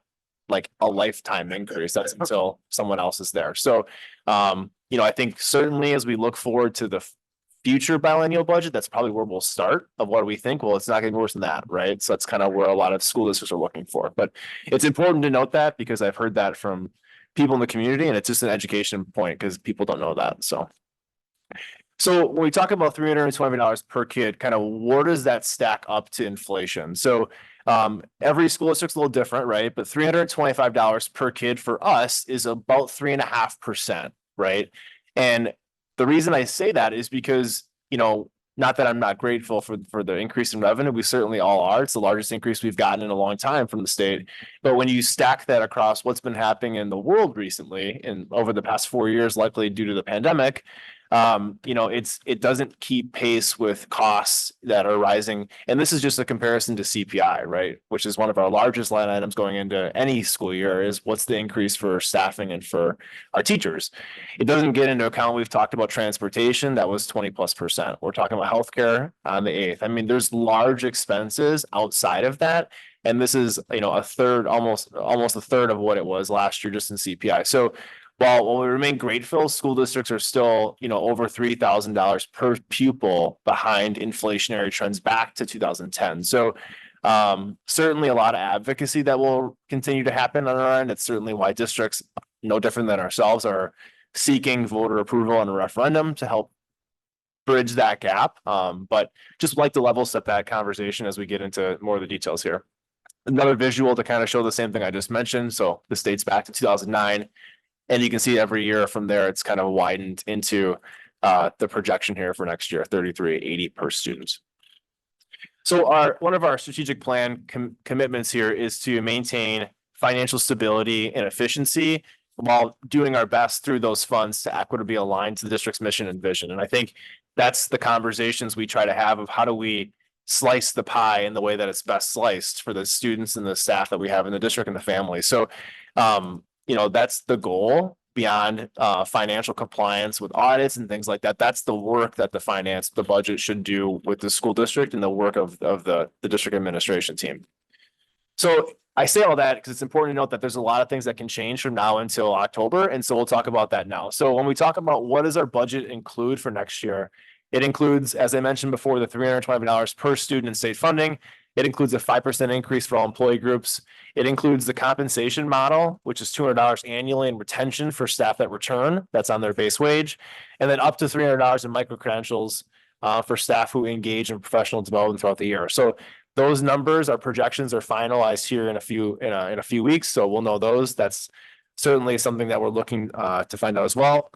like a lifetime increase. That's until someone else is there. So I think certainly as we look forward to the future biennial budget, that's probably where we'll start of what we think. Well, it's not going to be worse than that, right? So that's kind of where a lot of school districts are looking for. But it's important to note that, because I've heard that from people in the community, and it's just an education point because people don't know that. So when we talk about $320 per kid, kind of where does that stack up to inflation? So every school district's a little different, right? But $325 per kid for us is about 3.5%, right? And the reason I say that is because, not that I'm not grateful for the increase in revenue. We certainly all are. It's the largest increase we've gotten in a long time from the state. But when you stack that across what's been happening in the world recently and over the past 4 years, likely due to the pandemic, it doesn't keep pace with costs that are rising. And this is just a comparison to CPI, right? Which is one of our largest line items going into any school year, is what's the increase for staffing and for our teachers. It doesn't get into account, we've talked about transportation, that was 20+%. We're talking about healthcare on the 8th. I mean, there's large expenses outside of that. And this is, a third, almost a third of what it was last year just in CPI. So while we remain grateful, school districts are still, over $3,000 per pupil behind inflationary trends back to 2010. So certainly a lot of advocacy that will continue to happen on our end. It's certainly why districts, no different than ourselves, are seeking voter approval on a referendum to help bridge that gap. But just like to level set that conversation as we get into more of the details here. Another visual to kind of show the same thing I just mentioned. So this dates back to 2009. And you can see every year from there, it's kind of widened into the projection here for next year, $33.80 per student. So one of our strategic plan commitments here is to maintain financial stability and efficiency while doing our best through those funds to equitably align to the district's mission and vision. And I think that's the conversations we try to have of how do we slice the pie in the way that it's best sliced for the students and the staff that we have in the district and the family. So, that's the goal beyond financial compliance with audits and things like that. That's the work that the budget should do with the school district and the work of the district administration team. So I say all that because it's important to note that there's a lot of things that can change from now until October. And so we'll talk about that now. So when we talk about what does our budget include for next year, it includes, as I mentioned before, the $320 per student in state funding. It includes a 5% increase for all employee groups. It includes the compensation model, which is $200 annually in retention for staff that return. That's on their base wage. And then up to $300 in micro credentials for staff who engage in professional development throughout the year. So those numbers, our projections are finalized here in a few weeks. So we'll know those. That's certainly something that we're looking to find out as well.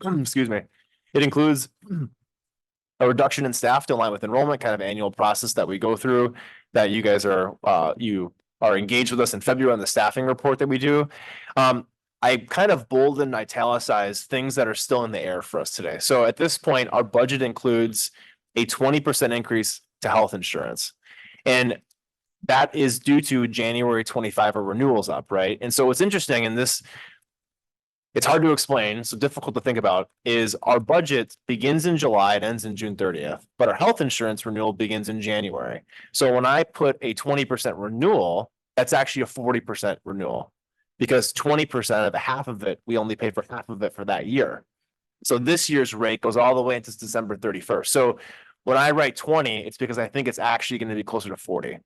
Excuse me. It includes a reduction in staff to align with enrollment, kind of annual process that we go through, that you guys are engaged with us in February on the staffing report that we do. I kind of bold and italicized things that are still in the air for us today. So at this point, our budget includes a 20% increase to health insurance. And that is due to January 25 or renewals up, right? And so what's interesting in this, it's hard to explain, so difficult to think about, is our budget begins in July, it ends in June 30th, but our health insurance renewal begins in January. So when I put a 20% renewal, that's actually a 40% renewal, because 20% of half of it, we only pay for half of it for that year. So this year's rate goes all the way into December 31st. So when I write 20, it's because I think it's actually going to be closer to 40.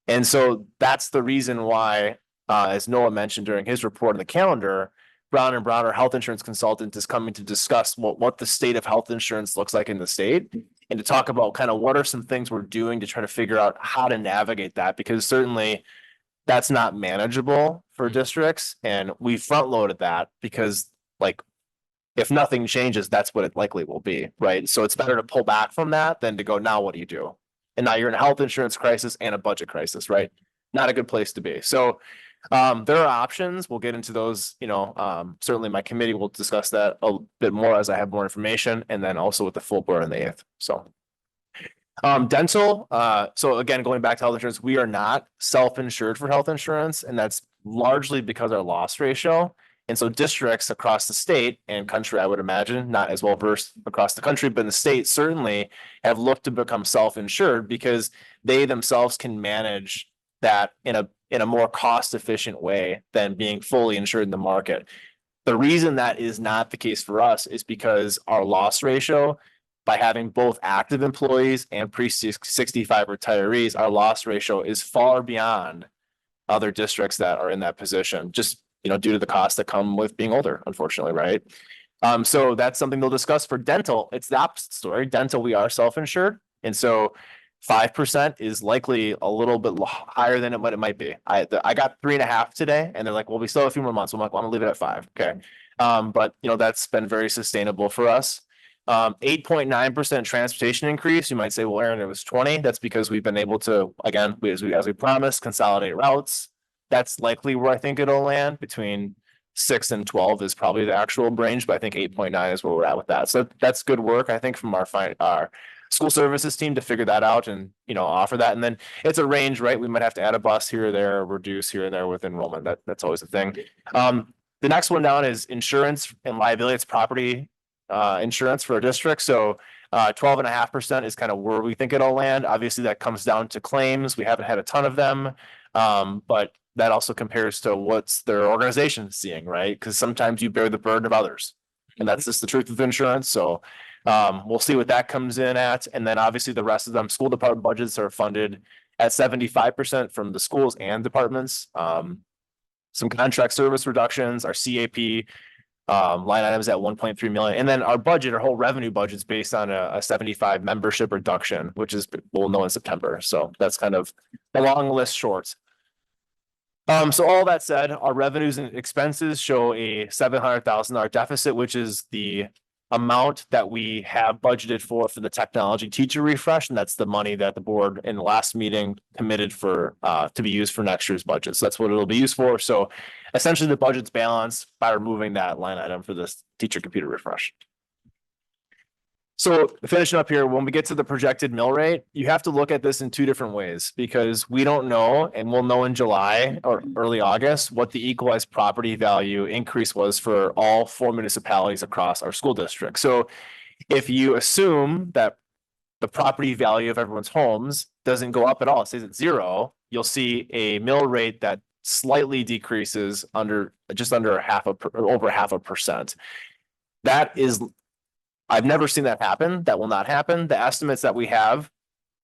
And so that's the reason why, as Noah mentioned during his report on the calendar, Brown & Brown, our health insurance consultant, is coming to discuss what the state of health insurance looks like in the state, and to talk about kind of what are some things we're doing to try to figure out how to navigate that, because certainly that's not manageable for districts. And we front loaded that because, like, if nothing changes, that's what it likely will be, right? So it's better to pull back from that than to go, now what do you do? And now you're in a health insurance crisis and a budget crisis, right? Not a good place to be. So there are options. We'll get into those, certainly my committee will discuss that a bit more as I have more information, and then also with the full board on the 8th. So dental. So again, going back to health insurance, we are not self-insured for health insurance, and that's largely because our loss ratio. And so districts across the state and country, I would imagine, not as well versed across the country, but in the state certainly have looked to become self-insured because they themselves can manage that in a more cost-efficient way than being fully insured in the market. The reason that is not the case for us is because our loss ratio, by having both active employees and pre-65 retirees, our loss ratio is far beyond other districts that are in that position, just due to the costs that come with being older, unfortunately, right? So that's something they'll discuss. For dental, it's the opposite story. Dental, we are self-insured, and so 5% is likely a little bit higher than what it might be. I got 3.5 today, and they're like, well, we still have a few more months. I'm like, well, I'm gonna leave it at 5. Okay. But that's been very sustainable for us. 8.9% transportation increase. You might say, well, Aaron, it was 20. That's because we've been able to, again, as we promised, consolidate routes. That's likely where I think it'll land. Between 6 and 12 is probably the actual range, but I think 8.9 is where we're at with that. So that's good work, I think, from our school services team to figure that out and offer that. And then it's a range, right? We might have to add a bus here or there, reduce here and there with enrollment. That's always a thing. The next one down is insurance and liability. It's property insurance for a district. So 12.5% is kind of where we think it'll land. Obviously, that comes down to claims. We haven't had a ton of them, but that also compares to what's their organization seeing, right? Because sometimes you bear the burden of others, and that's just the truth of insurance. So we'll see what that comes in at. And then obviously the rest of them, school department budgets are funded at 75% from the schools and departments. Some contract service reductions, our CAP line items at 1.3 million. And then our budget, our whole revenue budget is based on a 75 membership reduction, which we'll know in September. So that's kind of a long list short. So all that said, our revenues and expenses show a $700,000 deficit, which is the amount that we have budgeted for the technology teacher refresh. And that's the money that the board in the last meeting committed for to be used for next year's budget. So that's what it'll be used for. So essentially the budget's balanced by removing that line item for this teacher computer refresh. So finishing up here, when we get to the projected mill rate, you have to look at this in two different ways because we don't know, and we'll know in July or early August, what the equalized property value increase was for all 4 municipalities across our school district. So if you assume that the property value of everyone's homes doesn't go up at all, it stays at zero, you'll see a mill rate that slightly decreases just under over 0.5%. That is, I've never seen that happen. That will not happen. The estimates that we have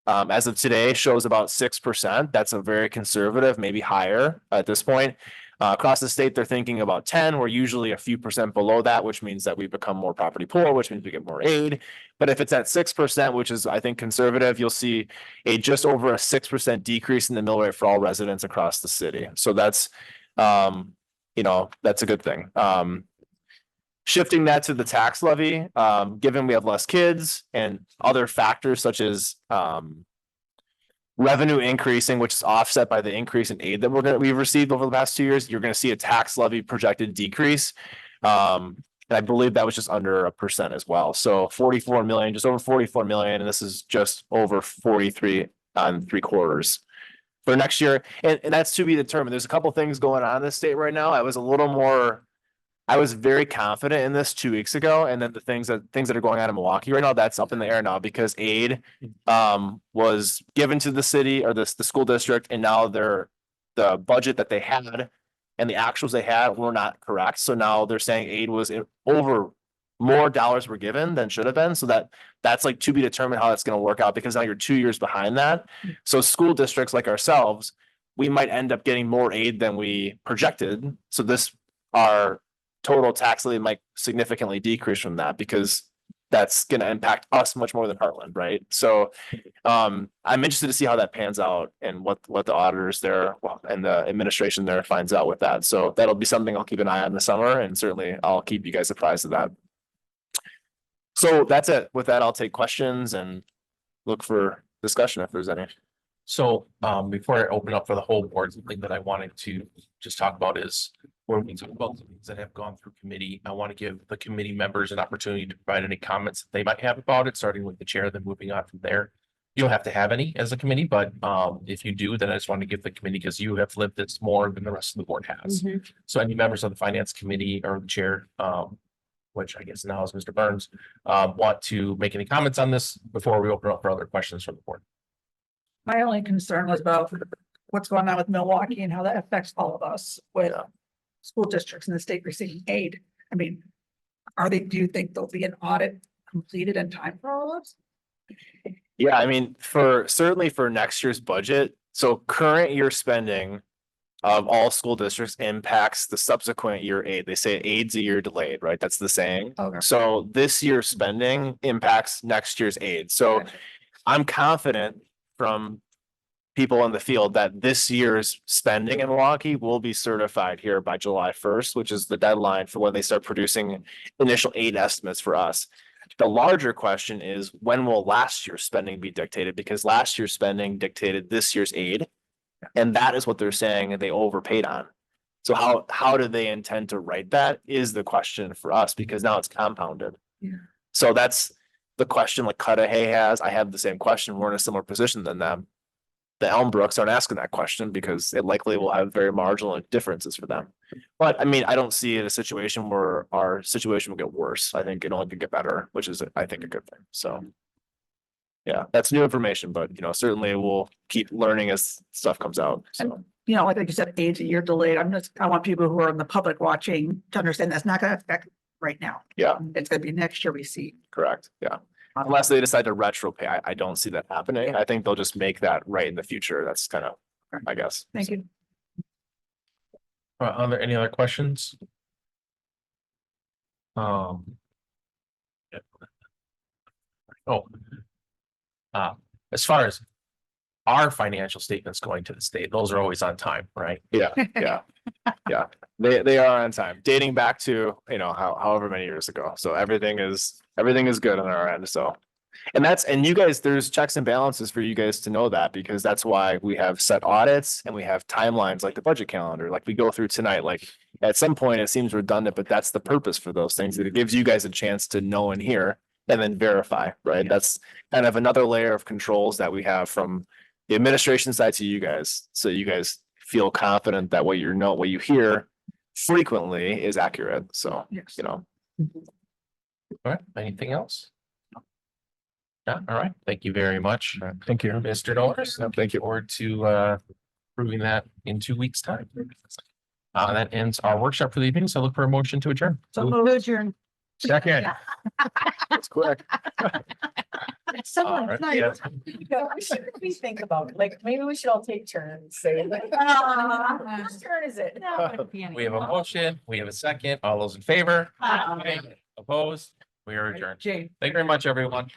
as of today shows about 6%. That's a very conservative, maybe higher at this point. Across the state, they're thinking about 10. We're usually a few percent below that, which means that we become more property poor, which means we get more aid. But if it's at 6%, which is, I think, conservative, you'll see a just over a 6% decrease in the mill rate for all residents across the city. So that's, that's a good thing. Shifting that to the tax levy, given we have less kids and other factors such as revenue increasing, which is offset by the increase in aid that we've received over the past 2 years, you're going to see a tax levy projected decrease. And I believe that was just under 1% as well. So 44 million, just over 44 million, and this is just over 43 3/4 for next year. And that's to be determined. There's a couple things going on in this state right now. I was very confident in this 2 weeks ago, and then the things that are going on in Milwaukee right now, that's up in the air now because aid was given to the city or the school district, and now the budget that they had and the actuals they had were not correct. So now they're saying aid was over, more dollars were given than should have been. So that's like to be determined how that's going to work out because now you're 2 years behind that. So school districts like ourselves, we might end up getting more aid than we projected. So our total tax levy might significantly decrease from that because that's going to impact us much more than Heartland, right? So I'm interested to see how that pans out and what the auditors there and the administration there finds out with that. So that'll be something I'll keep an eye on in the summer, and certainly I'll keep you guys apprised of that. So that's it. With that, I'll take questions and look for discussion if there's any. So before I open up for the whole board, something that I wanted to just talk about is when we talk about things that have gone through committee, I want to give the committee members an opportunity to provide any comments that they might have about it, starting with the chair, then moving on from there. You don't have to have any as a committee, but if you do, then I just want to give the committee, because you have lived this more than the rest of the board has. So any members of the finance committee or the chair, which I guess now is Mr. Burns, want to make any comments on this before we open up for other questions from the board? My only concern was about what's going on with Milwaukee and how that affects all of us with school districts in the state receiving aid. I mean, do you think there'll be an audit completed in time for all of us? Yeah, I mean, certainly for next year's budget, so current year spending of all school districts impacts the subsequent year aid. They say aid's a year delayed, right? That's the saying. Okay. So this year's spending impacts next year's aid. So I'm confident from people in the field that this year's spending in Milwaukee will be certified here by July 1st, which is the deadline for when they start producing initial aid estimates for us. The larger question is, when will last year's spending be dictated? Because last year's spending dictated this year's aid. And that is what they're saying they overpaid on. So how do they intend to write that is the question for us, because now it's compounded. Yeah. So that's the question like Cudahy has. I have the same question. We're in a similar position than them. The Elmbrooks aren't asking that question because it likely will have very marginal differences for them. But I mean, I don't see it a situation where our situation will get worse. I think it only could get better, which is, I think, a good thing. So yeah, that's new information, but certainly we'll keep learning as stuff comes out. So Like you said, aid's a year delayed. I want people who are in the public watching to understand that's not going to affect right now. Yeah, it's going to be next year we see. correct. Yeah. Unless they decide to retro pay, I don't see that happening. I think they'll just make that right in the future. That's kind of, I guess. Thank you. Are there any other questions? As far as our financial statements going to the state, those are always on time, right? Yeah, yeah, yeah. They are on time, dating back to however many years ago. So everything is good on our end. So, and you guys, there's checks and balances for you guys to know that, because that's why we have set audits and we have timelines like the budget calendar, like we go through tonight. Like at some point it seems redundant, but that's the purpose for those things, that it gives you guys a chance to know and hear and then verify, right? That's kind of another layer of controls that we have from the administration side to you guys. So you guys feel confident that what what you hear frequently is accurate. So, Yes. you know. All right, anything else? Yeah, all right, thank you very much, Thank you. Mr. Norris. Thank you. Forward to proving that in 2 weeks' time. That ends our workshop for the evening, so I look for a motion to adjourn. So move adjourn. Second. It's quick. All right, yeah. We think about it, like, maybe we should all take turns, say, like, whose turn is it? We have a motion, we have a second. All those in favor? Aye. Opposed? We are adjourned. Jane. Thank you very much, everyone.